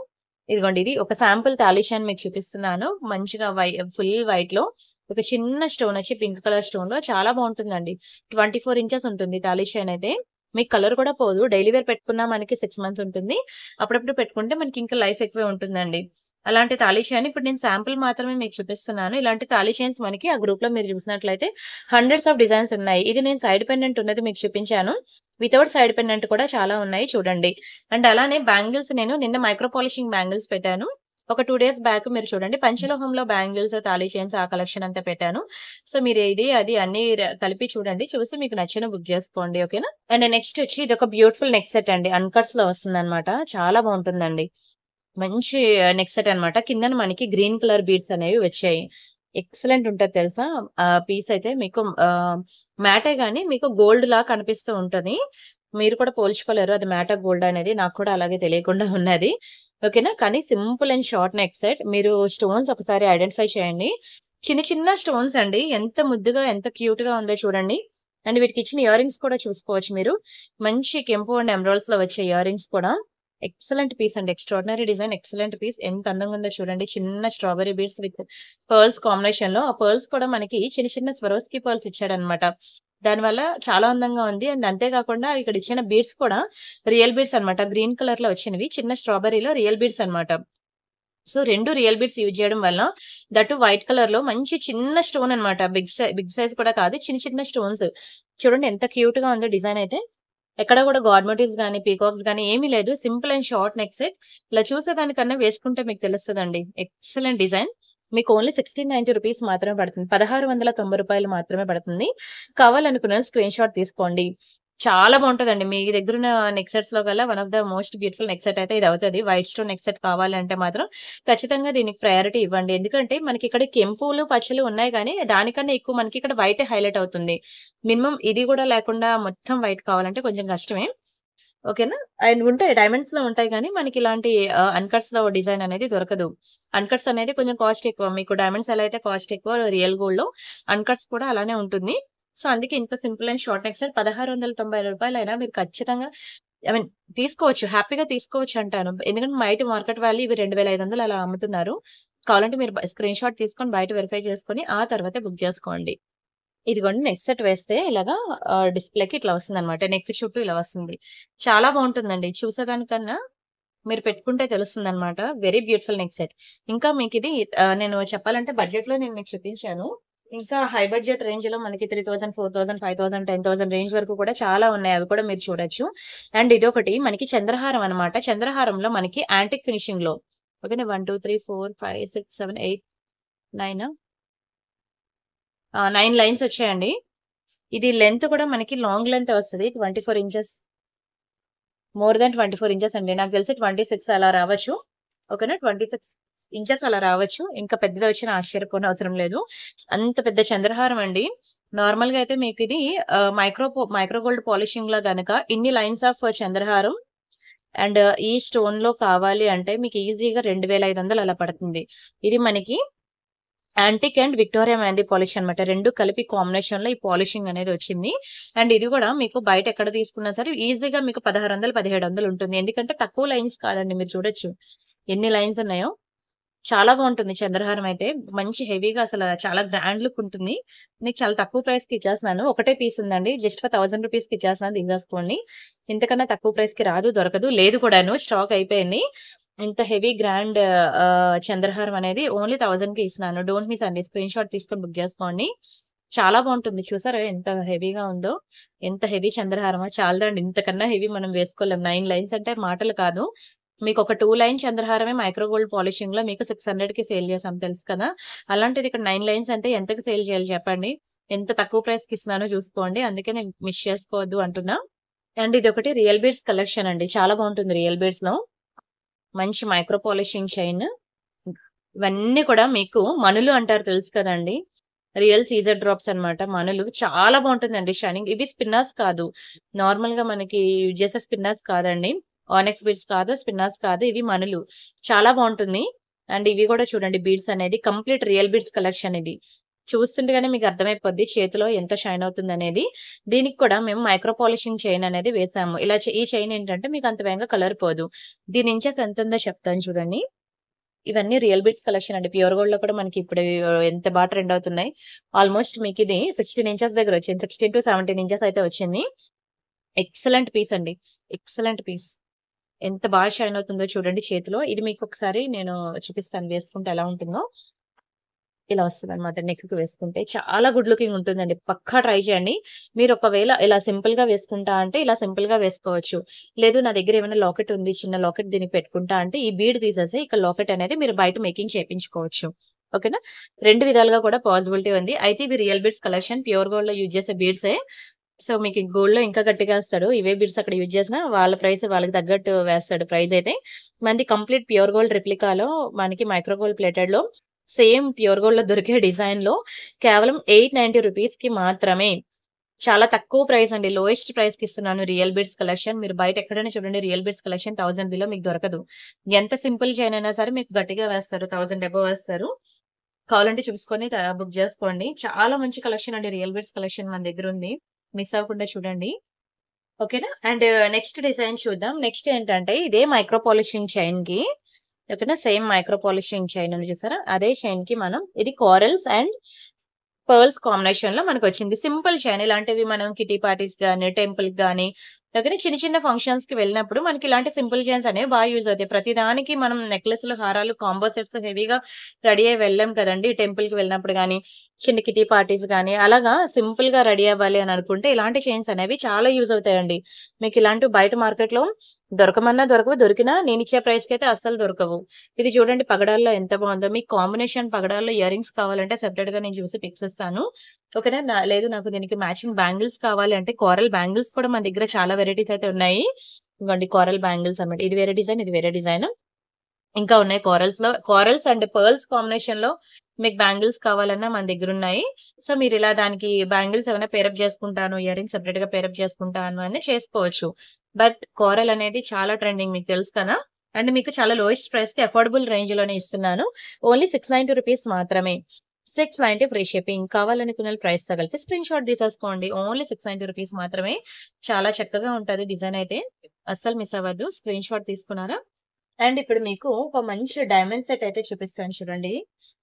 ఇదిగోండి ఇది ఒక శాంపుల్ తాళీ చైన్ మీకు చూపిస్తున్నాను. మంచిగా ఫుల్ వైట్‌లో ఒక చిన్న స్టోన్ వచ్చి పింక్ కలర్ స్టోన్‌లో చాలా బావుంటుందండి. 24 ఇంచెస్ ఉంటుంది తాళీ చైన్ అయితే. మీకు కలర్ కూడా పోదు. డైలీ వేర్ పెట్టుకున్నా మనకి 6 మంత్స్ ఉంటుంది. అప్పుడప్పుడు పెట్టుకుంటే మనకి ఇంకా లైఫ్ ఎక్కువే ఉంటుందండి. అలాంటి తాళీ చైన్ ఇప్పుడు నేను శాంపుల్ మాత్రమే మీకు చూపిస్తున్నాను. ఇలాంటి తాళీ చైన్స్ మనకి ఆ గ్రూప్‌లో మీరు చూసినట్లయితే హండ్రెడ్స్ ఆఫ్ డిజైన్స్ ఉన్నాయి. ఇది నేను సైడ్ పెండెంట్ ఉన్నది మీకు చూపించాను. వితౌట్ సైడ్ పెండెంట్ కూడా చాలా ఉన్నాయి చూడండి. అండ్ అలానే బ్యాంగిల్స్ నేను నిన్న మైక్రో పాలిషింగ్ బ్యాంగిల్స్ పెట్టాను. ఒక 2 డేస్ బ్యాక్ మీరు చూడండి పంచలోహంలో బ్యాంగిల్స్, తాళీ చైన్స్ ఆ కలెక్షన్ అంతా పెట్టాను. సో, మీరు ఇది, అది అన్ని కలిపి చూడండి. చూసి మీకు నచ్చిన బుక్ చేసుకోండి. ఓకేనా? అండ్ నెక్స్ట్ వచ్చి ఇదొక బ్యూటిఫుల్ నెక్ సెట్ అండి. అన్‌కట్స్‌లో వస్తుందన్నమాట. చాలా బావుంటుందండి. మంచి నెక్ సెట్ అన్నమాట. కిందన మనకి గ్రీన్ కలర్ బీడ్స్ అనేవి వచ్చాయి. ఎక్సలెంట్ ఉంటది తెలుసా? పీస్ అయితే మీకు మ్యాటే గాని మీకు గోల్డ్‌లా కనిపిస్తూ ఉంటది. మీరు కూడా పోల్చుకోలేరు. అది మ్యాటా, గోల్డా అనేది. నాకు కూడా అలాగే తెలియకుండా ఉన్నది. ఓకేనా? కానీ simple and short neck set. మీరు స్టోన్స్ ఒకసారి ఐడెంటిఫై చేయండి. చిన్న చిన్న స్టోన్స్ అండి. ఎంత ముద్దుగా, ఎంత క్యూట్‌గా ఉందో చూడండి. అండ్ వీటికిచ్చిన ఇయర్ రింగ్స్ కూడా చూసుకోవచ్చు మీరు. మంచి కెంపు అండ్ ఎమరాల్డ్స్‌లో వచ్చే ఇయర్ రింగ్స్ కూడా ఎక్సలెంట్ పీస్ అండి. Extraordinary design, excellent piece. ఎంత అందంగా ఉందో చూడండి. చిన్న స్ట్రాబెర్రీ బీడ్స్ విత్ పర్ల్స్ కాంబినేషన్‌లో. ఆ పర్ల్స్ కూడా మనకి చిన్న చిన్న స్వరోస్కి పర్ల్స్ ఇచ్చాడన్నమాట. దానివల్ల చాలా అందంగా ఉంది. అండ్ అంతే కాకుండా ఇక్కడ ఇచ్చిన బీడ్స్ కూడా రియల్ బీడ్స్ అన్నమాట. గ్రీన్ కలర్‌లో వచ్చినవి. చిన్న స్ట్రాబెర్రీలో రియల్ బీడ్స్ అన్నమాట. సో, 2 రియల్ బీడ్స్ యూజ్ చేయడం వల్ల దట్టు వైట్ కలర్‌లో మంచి చిన్న స్టోన్ అన్నమాట. బిగ్ సైజ్ కూడా కాదు. చిన్న చిన్న స్టోన్స్. చూడండి ఎంత క్యూట్‌గా ఉందో డిజైన్ అయితే. ఎక్కడ కూడా గాడ్ మోటివ్స్ గాని, పీకాక్స్ గాని ఏమీ లేదు. Simple and short neck set. ఇలా చూసేదానికన్నా వేసుకుంటే మీకు తెలుస్తదండి. Excellent design. మీకు ఓన్లీ రూ. 1690 మాత్రమే పడుతుంది. రూ. 1690 మాత్రమే పడుతుంది. కావాలనుకున్న స్క్రీన్ షాట్ తీసుకోండి. చాలా బావుంటదండి. మీ దగ్గరున్న నెక్ సెట్స్‌లో కల్లా one of the most beautiful neck set అయితే ఇదవుతది. వైట్ స్టోన్ నెక్ సెట్ కావాలంటే మాత్రం ఖచ్చితంగా దీనికి ప్రయారిటీ ఇవ్వండి. ఎందుకంటే మనకిక్కడ కెంపులు, పచ్చలు ఉన్నాయి గానీ దానికన్నా ఎక్కువ మనకి ఇక్కడ వైటే హైలైట్ అవుతుంది. మినిమమ్ ఇది కూడా లేకుండా మొత్తం వైట్ కావాలంటే కొంచెం కష్టమే. ఓకేనా? అండ్ ఉంటాయి డైమండ్స్‌లో ఉంటాయి గానీ మనకిలాంటి అన్‌కట్స్‌లో డిజైన్ అనేది దొరకదు. అన్‌కట్స్ అనేది కొంచెం కాస్ట్ ఎక్కువ. మీకు డైమండ్స్ ఎలా అయితే కాస్ట్ ఎక్కువ రియల్ గోల్డ్‌లో అన్‌కట్స్ కూడా అలానే ఉంటుంది. సో, అందుకే ఇంత simple and short neck set రూ. 1690 అయినా మీరు ఖచ్చితంగా ఐ మీన్ తీసుకోవచ్చు. హ్యాపీగా తీసుకోవచ్చు అంటాను. ఎందుకంటే బయట మార్కెట్ వాల్యూ ఇవి 2500 అలా అమ్ముతున్నారు. కావాలంటే మీరు స్క్రీన్ షాట్ తీసుకొని బయట వెరిఫై చేసుకొని ఆ తర్వాతే బుక్ చేసుకోండి. ఇదిగోండి నెక్ సెట్ వేస్తే ఇలాగా డిస్‌ప్లేకి ఇట్లా వస్తుందన్నమాట. నెక్ చుట్టూ ఇలా వస్తుంది. చాలా బావుంటుందండి. చూసేదానికన్నా మీరు పెట్టుకుంటే తెలుస్తుందన్నమాట. Very beautiful neck set. ఇంకా మీకిది నేను చెప్పాలంటే బడ్జెట్‌లో నేను మీకు చూపించాను. ఇంకా హై బడ్జెట్ రేంజ్‌లో మనకి 3000, 4000, 5000, 10,000 రేంజ్ వరకు కూడా చాలా ఉన్నాయి. అవి కూడా మీరు చూడొచ్చు. అండ్ ఇదొకటి మనకి చంద్రహారం అన్నమాట. చంద్రహారంలో మనకి యాంటిక్ ఫినిషింగ్‌లో ఓకేనా 1, 2, 3, 4, 5, 6, 7, 8, 9 9 లైన్స్ వచ్చాయండి. ఇది లెంత్ కూడా మనకి లాంగ్ లెంత్ వస్తది. 24 ఇంచెస్. మోర్ దాన్ 24 ఇంచెస్ అండి. నాకు తెలిసి 26 అలా రావచ్చు. ఓకేనా? 26 ఇంచెస్ అలా రావచ్చు. ఇంకా పెద్దది వచ్చినా ఆశ్చర్యపోనవసరం లేదు. అంత పెద్ద చంద్రహారం అండి. నార్మల్‌గా అయితే మీకిది మైక్రో గోల్డ్ పాలిషింగ్‌లో గనక ఇన్ని లైన్స్ ఆఫ్ చంద్రహారం అండ్ ఈ స్టోన్‌లో కావాలి అంటే మీకు ఈజీగా 2500 అలా పడుతుంది. ఇది మనకి antique and Victoria mehndi polish అన్నమాట. 2 కలిపి కాంబినేషన్‌లో ఈ పాలిషింగ్ అనేది వచ్చింది. అండ్ ఇది కూడా మీకు బయట ఎక్కడ తీసుకున్నా సరే ఈజీగా మీకు 1600, 1700 ఉంటుంది. ఎందుకంటే తక్కువ లైన్స్ కాదండి. మీరు చూడొచ్చు. ఎన్ని లైన్స్ ఉన్నాయో. చాలా బావుంటుంది చంద్రహారం అయితే. మంచి హెవీగా అసల చాలా గ్రాండ్ లుక్ ఉంటుంది. మీకు చాలా తక్కువ ప్రైస్‌కి ఇచ్చేస్తున్నాను. ఒకటే పీస్ ఉందండి. జస్ట్ ఫర్ రూ. 1000కి ఇచ్చేస్తున్నాను. తీసేసుకోండి. ఇంతకన్నా తక్కువ ప్రైస్‌కి రాదు, దొరకదు. లేదు కూడాను. స్టాక్ అయిపోయింది. ఇంత హెవీ గ్రాండ్ చంద్రహారం అనేది ఓన్లీ 1000కి ఇస్తున్నాను. డోంట్ మిస్ అండి. స్క్రీన్ షాట్ తీసుకొని బుక్ చేసుకోండి. చాలా బావుంటుంది. చూసారా ఎంత హెవీగా ఉందో? ఎంత హెవీ చంద్రహారమో చాలదండి. ఇంతకన్నా హెవీ మనం వేసుకోలేం. 9 లైన్స్ అంటే మాటలు కాదు. మీకొక 2 లైన్ చంద్రహారమే మైక్రో గోల్డ్ పాలిషింగ్‌లో మీకు 600కి సేల్ చేసాం తెలుసు కదా! అలాంటిది ఇక్కడ 9 లైన్స్ అంటే ఎంతకి సేల్ చేయాలి చెప్పండి? ఎంత తక్కువ ప్రైస్‌కి ఇస్తున్నానో చూసుకోండి. అందుకే నేను మిస్ చేసుకోవద్దు అంటున్నా. అండ్ ఇదొకటి రియల్ బీడ్స్ కలెక్షన్ అండి. చాలా బావుంటుంది రియల్ బీడ్స్‌లో. మంచి మైక్రో పాలిషింగ్ చైన్. ఇవన్నీ కూడా మీకు మణులు అంటారు తెలుసు కదండీ! రియల్ సీజర్ డ్రాప్స్ అన్నమాట. మణులు చాలా బావుంటుందండి షైనింగ్. ఇవి స్పిన్నర్స్ కాదు. నార్మల్‌గా మనకి యూజ్ చేసే స్పిన్నర్స్ కాదండి. ఆనెక్స్ బీడ్స్ కాదు, స్పిన్నాస్ కాదు. ఇవి మనులు. చాలా బావుంటుంది. అండ్ ఇవి కూడా చూడండి బీడ్స్ అనేది కంప్లీట్ రియల్ బీడ్స్ కలెక్షన్ ఇది. చూస్తుంటేగానే మీకు అర్థమైపోద్ది చేతిలో ఎంత షైన్ అవుతుందనేది. దీనికి కూడా మేము మైక్రో పాలిషింగ్ చైన్ అనేది వేసాము. ఈ చైన్ ఏంటంటే మీకు అంత వేగంగా కలర్ పోదు. దీని ఇంచెస్ ఎంతుందో చెప్తాను చూడండి. ఇవన్నీ రియల్ బీడ్స్ కలెక్షన్ అండి. ప్యూర్ గోల్డ్‌లో కూడా మనకి ఇప్పుడు ఎంత బాగా ట్రెండ్ అవుతున్నాయి. ఆల్‌మోస్ట్ మీకిది 16 ఇంచెస్ దగ్గర వచ్చింది. 16-17 ఇంచెస్ అయితే వచ్చింది. ఎక్సలెంట్ పీస్ అండి. Excellent piece. ఎంత బాగా షైన్ అవుతుందో చూడండి చేతిలో. ఇది మీకు ఒకసారి నేను చూపిస్తాను వేసుకుంటే ఎలా ఉంటుందో. ఇలా వస్తదనమాట నెక్‌కి వేసుకుంటే. చాలా గుడ్ లుకింగ్ ఉంటుందండి. పక్కా ట్రై చేయండి. మీరు ఒకవేళ ఇలా సింపుల్‌గా వేసుకుంటా అంటే ఇలా సింపుల్‌గా వేసుకోవచ్చు. లేదు నా దగ్గర ఏమైనా లాకెట్ ఉంది. చిన్న లాకెట్ దీనికి పెట్టుకుంటా అంటే ఈ బీడ్ తీసేసి ఇక్కడ లాకెట్ అనేది మీరు బయట మేకింగ్ చేపించుకోవచ్చు. ఓకేనా? 2 విధాలుగా కూడా పాసిబిలిటీ ఉంది. అయితే ఇవి రియల్ బీడ్స్ కలెక్షన్. ప్యూర్ గోల్డ్‌లో యూజ్ చేసే బీడ్సే. సో, మీకు గోల్డ్‌లో ఇంకా గట్టిగా ఏస్తాడు. ఇవే బీడ్స్ అక్కడ యూజ్ చేసినా వాళ్ళ ప్రైస్ వాళ్ళకి తగ్గట్టు వేస్తాడు ప్రైస్ అయితే. మనది కంప్లీట్ ప్యూర్ గోల్డ్ రెప్లికాలో మనకి మైక్రో గోల్డ్ ప్లేటెడ్‌లో సేమ్ ప్యూర్ గోల్డ్‌లో దొరికే డిజైన్‌లో కేవలం 890 రూపీస్‌కి మాత్రమే. చాలా తక్కువ ప్రైస్ అండి. లోయెస్ట్ ప్రైస్‌కి ఇస్తున్నాను రియల్ బీడ్స్ కలెక్షన్. మీరు బయట ఎక్కడైనా చూడండి రియల్ బీడ్స్ కలెక్షన్ 1000 బిలో మీకు దొరకదు. ఎంత సింపుల్ చైన్ అయినా సరే మీకు గట్టిగా వేస్తారు. 1000 అబోవ్ వేస్తారు. కావాలంటే చూసుకొని బుక్ జేసుకోండి. చాలా మంచి కలెక్షన్ అండి. రియల్ బీడ్స్ కలెక్షన్ మన దగ్గరుంది. మిస్ అవ్వకుండా చూడండి. ఓకేనా? అండ్ నెక్స్ట్ డిజైన్ చూద్దాం. నెక్స్ట్ ఏంటంటే ఇదే మైక్రో పాలిషింగ్ చైన్‌కి ఓకేనా? సేమ్ మైక్రో పాలిషింగ్ చైన్ ఉంది చూసారా? అదే చైన్‌కి మనం ఇది కోరల్స్ అండ్ పర్ల్స్ కాంబినేషన్‌లో మనకొచ్చింది. సింపుల్ చైన్ ఇలాంటివి మనం కిట్టి పార్టీస్ గాని, టెంపుల్‌కి గాని లేకపోతే చిన్న చిన్న ఫంక్షన్స్‌కి వెళ్ళినప్పుడు మనకి ఇలాంటి సింపుల్ చైన్స్ అనేవి బాగా యూజ్ అవుతాయి. ప్రతి దానికి మనం నెక్లెస్‌లు, హారాలు, కాంబో సెట్స్ హెవీగా రెడీ అయ్యి వెళ్ళం కదండీ! టెంపుల్‌కి వెళ్ళినప్పుడు గాని, చిన్న కిట్టి పార్టీస్ గాని అలాగా సింపుల్‌గా రెడీ అవ్వాలి అని అనుకుంటే ఇలాంటి చైన్స్ అనేవి చాలా యూజ్ అవుతాయండి. మీకు ఇలాంటివి బయట మార్కెట్‌లో దొరకమన్నా దొరకవు. దొరికినా నేనిచ్చే ప్రైస్‌కైతే అస్సలు దొరకవు. ఇది చూడండి పగడాల్లో ఎంత బావుందో. మీకు కాంబినేషన్ పగడాల్లో ఇయర్ రింగ్స్ కావాలంటే సెపరేట్‌గా నేను చూసి పిక్స్ ఇస్తాను. ఓకేనా? లేదు నాకు దీనికి మ్యాచింగ్ బ్యాంగిల్స్ కావాలి అంటే కోరల్ బ్యాంగిల్స్ కూడా మన దగ్గర చాలా వెరైటీస్ అయితే ఉన్నాయి. ఇదిగోండి కోరల్ బ్యాంగిల్స్ అన్నమాట. ఇది వేరే డిజైన్, ఇది వేరే డిజైన్. ఇంకా ఉన్నాయి కోరల్స్ అండ్ పర్ల్స్ కాంబినేషన్‌లో మీకు బ్యాంగిల్స్ కావాలన్నా మన దగ్గరున్నాయి. సో, మీరిలా దానికి బ్యాంగిల్స్ ఏమైనా పేరప్ చేసుకుంటాను, ఇయర్ రింగ్స్ సెపరేట్‌గా పేరప్ చేసుకుంటాను అని చేసుకోవచ్చు. బట్ కోరల్ అనేది చాలా ట్రెండింగ్ మీకు తెలుసు కదా! అండ్ మీకు చాలా లోయెస్ట్ ప్రైస్‌కి అఫోర్డబుల్ రేంజ్‌లోనే ఇస్తున్నాను. ఓన్లీ 690 రూపీస్ మాత్రమే. 690 ఫ్రీ షిప్పింగ్. కావాలనుకున్న ప్రైస్‌తో కలిపి స్క్రీన్‌షాట్ తీసేసుకోండి. ఓన్లీ 690 రూపీస్ మాత్రమే. చాలా చక్కగా ఉంటది డిజైన్ అయితే. అస్సలు మిస్ అవ్వద్దు. స్క్రీన్‌షాట్ తీసుకున్నారా? అండ్ ఇప్పుడు మీకు ఒక మంచి డైమండ్ సెట్ అయితే చూపిస్తాను చూడండి.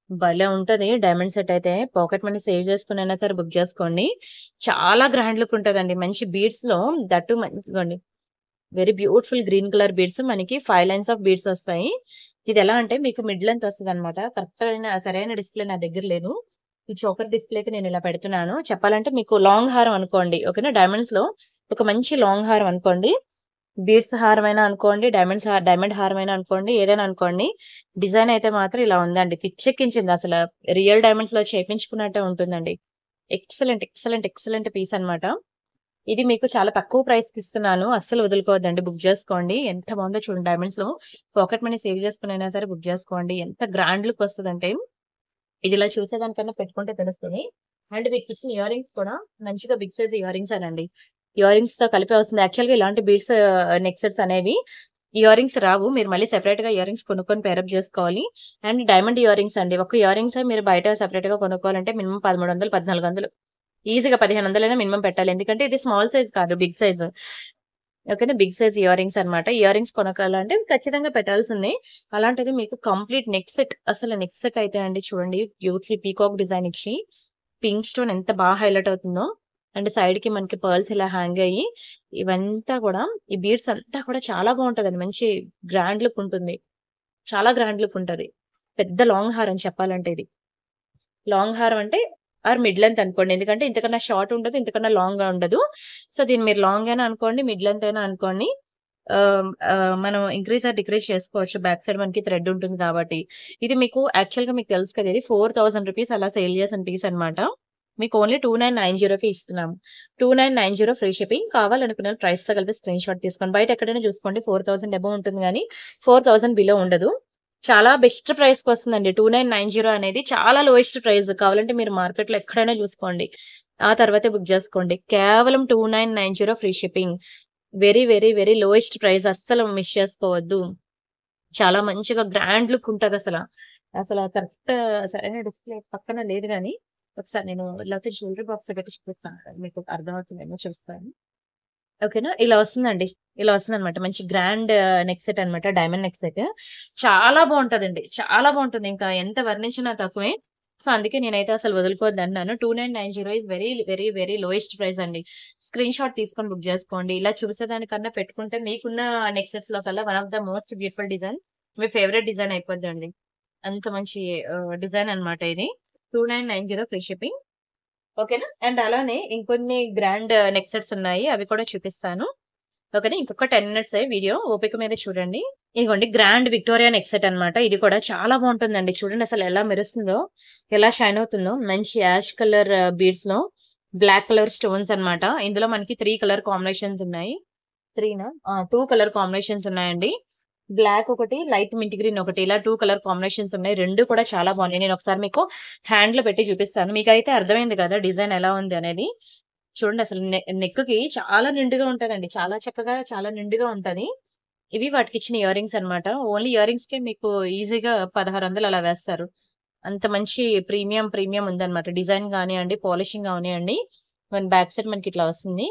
భలే ఉంటది డైమండ్ సెట్ అయితే. పాకెట్ మనీ సేవ్ చేసుకొనైనా సరే బుక్ చేసుకోండి. చాలా గ్రాండ్ లుక్ ఉంటదండి. మంచి బీడ్స్‌లో దట్ టూ ఇదిగోండి very beautiful green colour beads మనకి 5 లైన్స్ ఆఫ్ బీడ్స్ వస్తాయి. ఇదెలా అంటే మీకు మిడ్ లెంత్ వస్తదనమాట. సరైన డిస్‌ప్లే నా దగ్గర లేదు. ఈ చోకర్ డిస్‌ప్లేకి నేను ఇలా పెడుతున్నాను. చెప్పాలంటే మీకు లాంగ్ హారం అనుకోండి. ఓకేనా? డైమండ్స్‌లో ఒక మంచి లాంగ్ హారం అనుకోండి. బీడ్స్ హారమైనా అనుకోండి, డైమండ్ హారమైనా అనుకోండి, ఏదైనా అనుకోండి. డిజైన్ అయితే మాత్రం ఇలా ఉందండి. పిచ్చెక్కించింది అసల. రియల్ డైమండ్స్‌లో చేపించుకున్నట్టే ఉంటుందండి. ఎక్సలెంట్, ఎక్సలెంట్, ఎక్సలెంట్ పీస్ అన్నమాట. ఇది మీకు చాలా తక్కువ ప్రైస్‌కి ఇస్తున్నాను. అస్సలు వదులుకోవద్దండి. బుక్ జేసుకోండి. ఎంత బావుందో చూడండి డైమండ్స్‌లో. పాకెట్ మనీ సేవ్ చేసుకొనైనా సరే బుక్ జేసుకోండి. ఎంత గ్రాండ్ లుక్ వస్తదంటే ఇది ఇలా చూసేదానికన్నా పెట్టుకుంటే తెలుస్తది. అండ్ వీటికిచ్చిన ఇయర్ రింగ్స్ కూడా మంచిగా బిగ్ సైజ్ ఇయర్ రింగ్సేనండి. ఇయర్ రింగ్స్‌తో కలిపే వస్తుంది. యాక్చువల్‌గా ఇలాంటి బీడ్స్ నెక్ సెట్స్ అనేవి ఇయర్ రింగ్స్ రావు. మీరు మళ్ళీ సెపరేట్‌గా ఇయర్ రింగ్స్ కొనుక్కొని పేరప్ జేసుకోవాలి. అండ్ డైమండ్ ఇయర్ రింగ్స్ అండి. ఒక ఇయర్ రింగ్సే మీరు బయట సెపరేట్‌గా కొనుక్కోవాలంటే మినిమమ్ 1300, 1400 ఈజీగా 1500 అయినా మినిమమ్ పెట్టాలి. ఎందుకంటే ఇది స్మాల్ సైజ్ కాదు బిగ్ సైజ్. ఓకేనా? బిగ్ సైజ్ ఇయర్ రింగ్స్ అన్నమాట. ఇయర్ రింగ్స్ కొనుక్కోవాలంటే ఖచ్చితంగా పెట్టాల్సిందే. అలాంటిది మీకు కంప్లీట్ నెక్ సెట్ అసలు నెక్ సెట్ అయితే అండి చూడండి బ్యూటిఫుల్ పీకాక్ డిజైన్ ఇచ్చి పింక్ స్టోన్ ఎంత బాగా హైలైట్ అవుతుందో. అండ్ సైడ్‌కి మనకి పర్ల్స్ ఇలా హ్యాంగ్ అయ్యి ఇవంతా కూడా ఈ బీడ్స్ అంతా కూడా చాలా బావుంటదండి. మంచి గ్రాండ్ లుక్ ఉంటుంది. చాలా గ్రాండ్ లుక్ ఉంటది. పెద్ద లాంగ్ హారం చెప్పాలంటే ఇది. లాంగ్ హారం అంటే మిడ్ లెంత్ అనుకోండి. ఎందుకంటే ఇంతకన్నా షార్ట్ ఉండదు. ఇంతకన్నా లాంగ్‌గా ఉండదు. సో, దీన్ని మీరు లాంగ్ అయినా అనుకోండి, మిడ్ లెంత్ అయినా అనుకోండి. మనం ఇంక్రీజ్ ఆర్ డిక్రీజ్ చేసుకోవచ్చు. బ్యాక్ సైడ్ మనకి థ్రెడ్ ఉంటుంది కాబట్టి. ఇది మీకు యాక్చువల్‌గా మీకు తెలుసు కదా! ఇది 4000 రూపీస్ అలా సేల్ చేసిన పీస్ అన్నమాట. మీకు ఓన్లీ 2990కి ఇస్తున్నాము. 2990 ఫ్రీ షిప్పింగ్. కావాలనుకున్న ప్రైస్‌తో కలిపి స్క్రీన్‌షాట్ తీసుకోండి. బయట ఎక్కడైనా చూసుకోండి 4000 అబోవ్ ఉంటుంది గానీ 4000 బిలో ఉండదు. చాలా బెస్ట్ ప్రైస్‌కొస్తుందండి. 2990 అనేది చాలా లోయెస్ట్ ప్రైస్. కావాలంటే మీరు మార్కెట్‌లో ఎక్కడైనా చూసుకోండి. ఆ తర్వాతే బుక్ జేసుకోండి. కేవలం 2990 free shipping. Very, very, very lowest price. అస్సలు మిస్ చేసుకోవద్దు. చాలా మంచిగా గ్రాండ్ లుక్ ఉంటదసల. కరెక్ట్ సరైన డిస్‌ప్లే పక్కన లేదు గానీ, ఒకసారి నేను లేకపోతే జ్యువెలరీ బాక్స్‌లో పెట్టి చూపిస్తాను. మీకు అర్థమవుతుందేమో చూస్తాను. ఓకేనా. ఇలా వస్తుందండి. ఇలా వస్తుందనమాట. మంచి గ్రాండ్ నెక్ సెట్ అనమాట. Diamond neck set. చాలా బావుంటదండి. చాలా బావుంటుంది. ఇంకా ఎంత వర్ణించినా తక్కువే. సో, అందుకే నేనైతే అసలు వదులుకోవద్దన్నాను. 2990 is very, very, very lowest price అండి. స్క్రీన్ షాట్ తీసుకొని బుక్ జేసుకోండి. ఇలా చూసేదానికన్నా పెట్టుకుంటే మీకున్న నెక్ సెట్స్‌లో కల్లా one of the most beautiful design. మీ ఫేవరెట్ డిజైన్ అయిపోద్దండి. అంత మంచి డిజైన్ అనమాట ఇది. 2990 ఫ్రీ షిప్పింగ్. ఓకేనా. అండ్ అలానే ఇంకొన్ని గ్రాండ్ నెక్ సెట్స్ ఉన్నాయి. అవి కూడా చూపిస్తాను. ఓకేనా. ఇంకొక 10 మినిట్సే వీడియో. ఓపిక మీద చూడండి. ఇదిగోండి గ్రాండ్ విక్టోరియా నెక్ సెట్ అనమాట. ఇది కూడా చాలా బావుంటుందండి. చూడండి అసలు ఎలా మెరుస్తుందో, ఎలా షైన్ అవుతుందో. మంచి యాష్ కలర్ బీడ్స్‌లో బ్లాక్ కలర్ స్టోన్స్ అనమాట. ఇందులో మనకి 3 కలర్ కాంబినేషన్స్ ఉన్నాయి. 3నా? 2 కలర్ కాంబినేషన్స్ ఉన్నాయండి. బ్లాక్ ఒకటి, లైట్ మింట్ గ్రీన్ ఒకటి. ఇలా 2 కలర్ కాంబినేషన్స్ ఉన్నాయి. 2 కూడా చాలా బాగున్నాయి. నేనొకసారి మీకు హ్యాండ్‌లో పెట్టి చూపిస్తాను. మీకైతే అర్థమైంది కదా! డిజైన్ ఎలా ఉంది అనేది. చూడండి అసలు నెక్‌కి చాలా నిండుగా ఉంటదండి. చాలా చక్కగా, చాలా నిండుగా ఉంటది. ఇవి వాటికిచ్చిన ఇయర్ రింగ్స్ అన్నమాట. ఓన్లీ ఇయర్ రింగ్స్‌కే మీకు ఈజీగా 1600 అలా వేస్తారు. అంత మంచి ప్రీమియం ఉందన్నమాట. డిజైన్ గానియండి, పాలిషింగ్ గానియండి. బ్యాక్ సైడ్ మనకిట్లా వస్తుంది.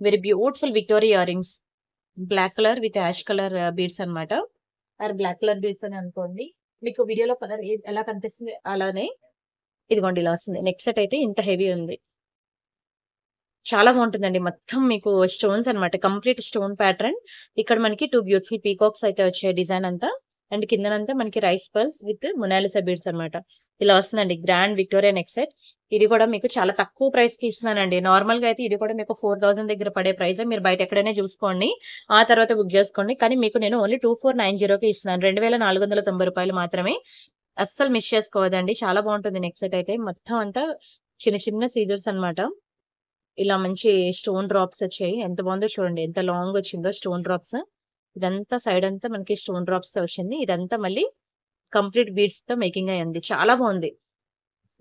Very beautiful Victoria earrings. Black colour with ash colour beads అన్నమాట. బ్లాక్ కలర్ బీడ్స్ అని అనుకోండి. మీకు వీడియోలో కలర్ ఎలా కనిపిస్తుంది అలానే ఇదిగోండి ఇలా వస్తుంది. నెక్ సెట్ అయితే ఇంత హెవీ ఉంది. చాలా బావుంటుందండి. మొత్తం మీకు స్టోన్స్ అన్నమాట. Complete stone pattern. ఇక్కడ మనకి 2 బ్యూటిఫుల్ పీకాక్స్ అయితే వచ్చాయి డిజైన్ అంతా. అండ్ కిందనంతా మనకి rice pearls with Mona Lisa beads అన్నమాట. ఇలా వస్తుందండి. Grand Victoria neck set. ఇది కూడా మీకు చాలా తక్కువ ప్రైస్‌కి ఇస్తున్నానండి. నార్మల్‌గా అయితే ఇది కూడా మీకు 4000 దగ్గర పడే ప్రైసే. మీరు బయట ఎక్కడైనా చూసుకోండి. ఆ తర్వాత బుక్ చేసుకోండి. కానీ మీకు నేను ఓన్లీ 2490కి ఇస్తున్నాను. రూ. 2490 మాత్రమే. అస్సలు మిస్ చేసుకోవద్దండి. చాలా బావుంటుంది నెక్ సెట్ అయితే. మొత్తం అంతా చిన్న చిన్న సీజర్స్ అన్నమాట. ఇలా మంచి స్టోన్ డ్రాప్స్ వచ్చాయి. ఎంత బావుందో చూడండి. ఎంత లాంగ్ వచ్చిందో స్టోన్ డ్రాప్స్. ఇదంతా సైడ్ అంతా మనకి స్టోన్ డ్రాప్స్‌తో వచ్చింది. ఇదంతా మళ్ళీ కంప్లీట్ బీడ్స్‌తో మేకింగ్ అయ్యింది. చాలా బావుంది.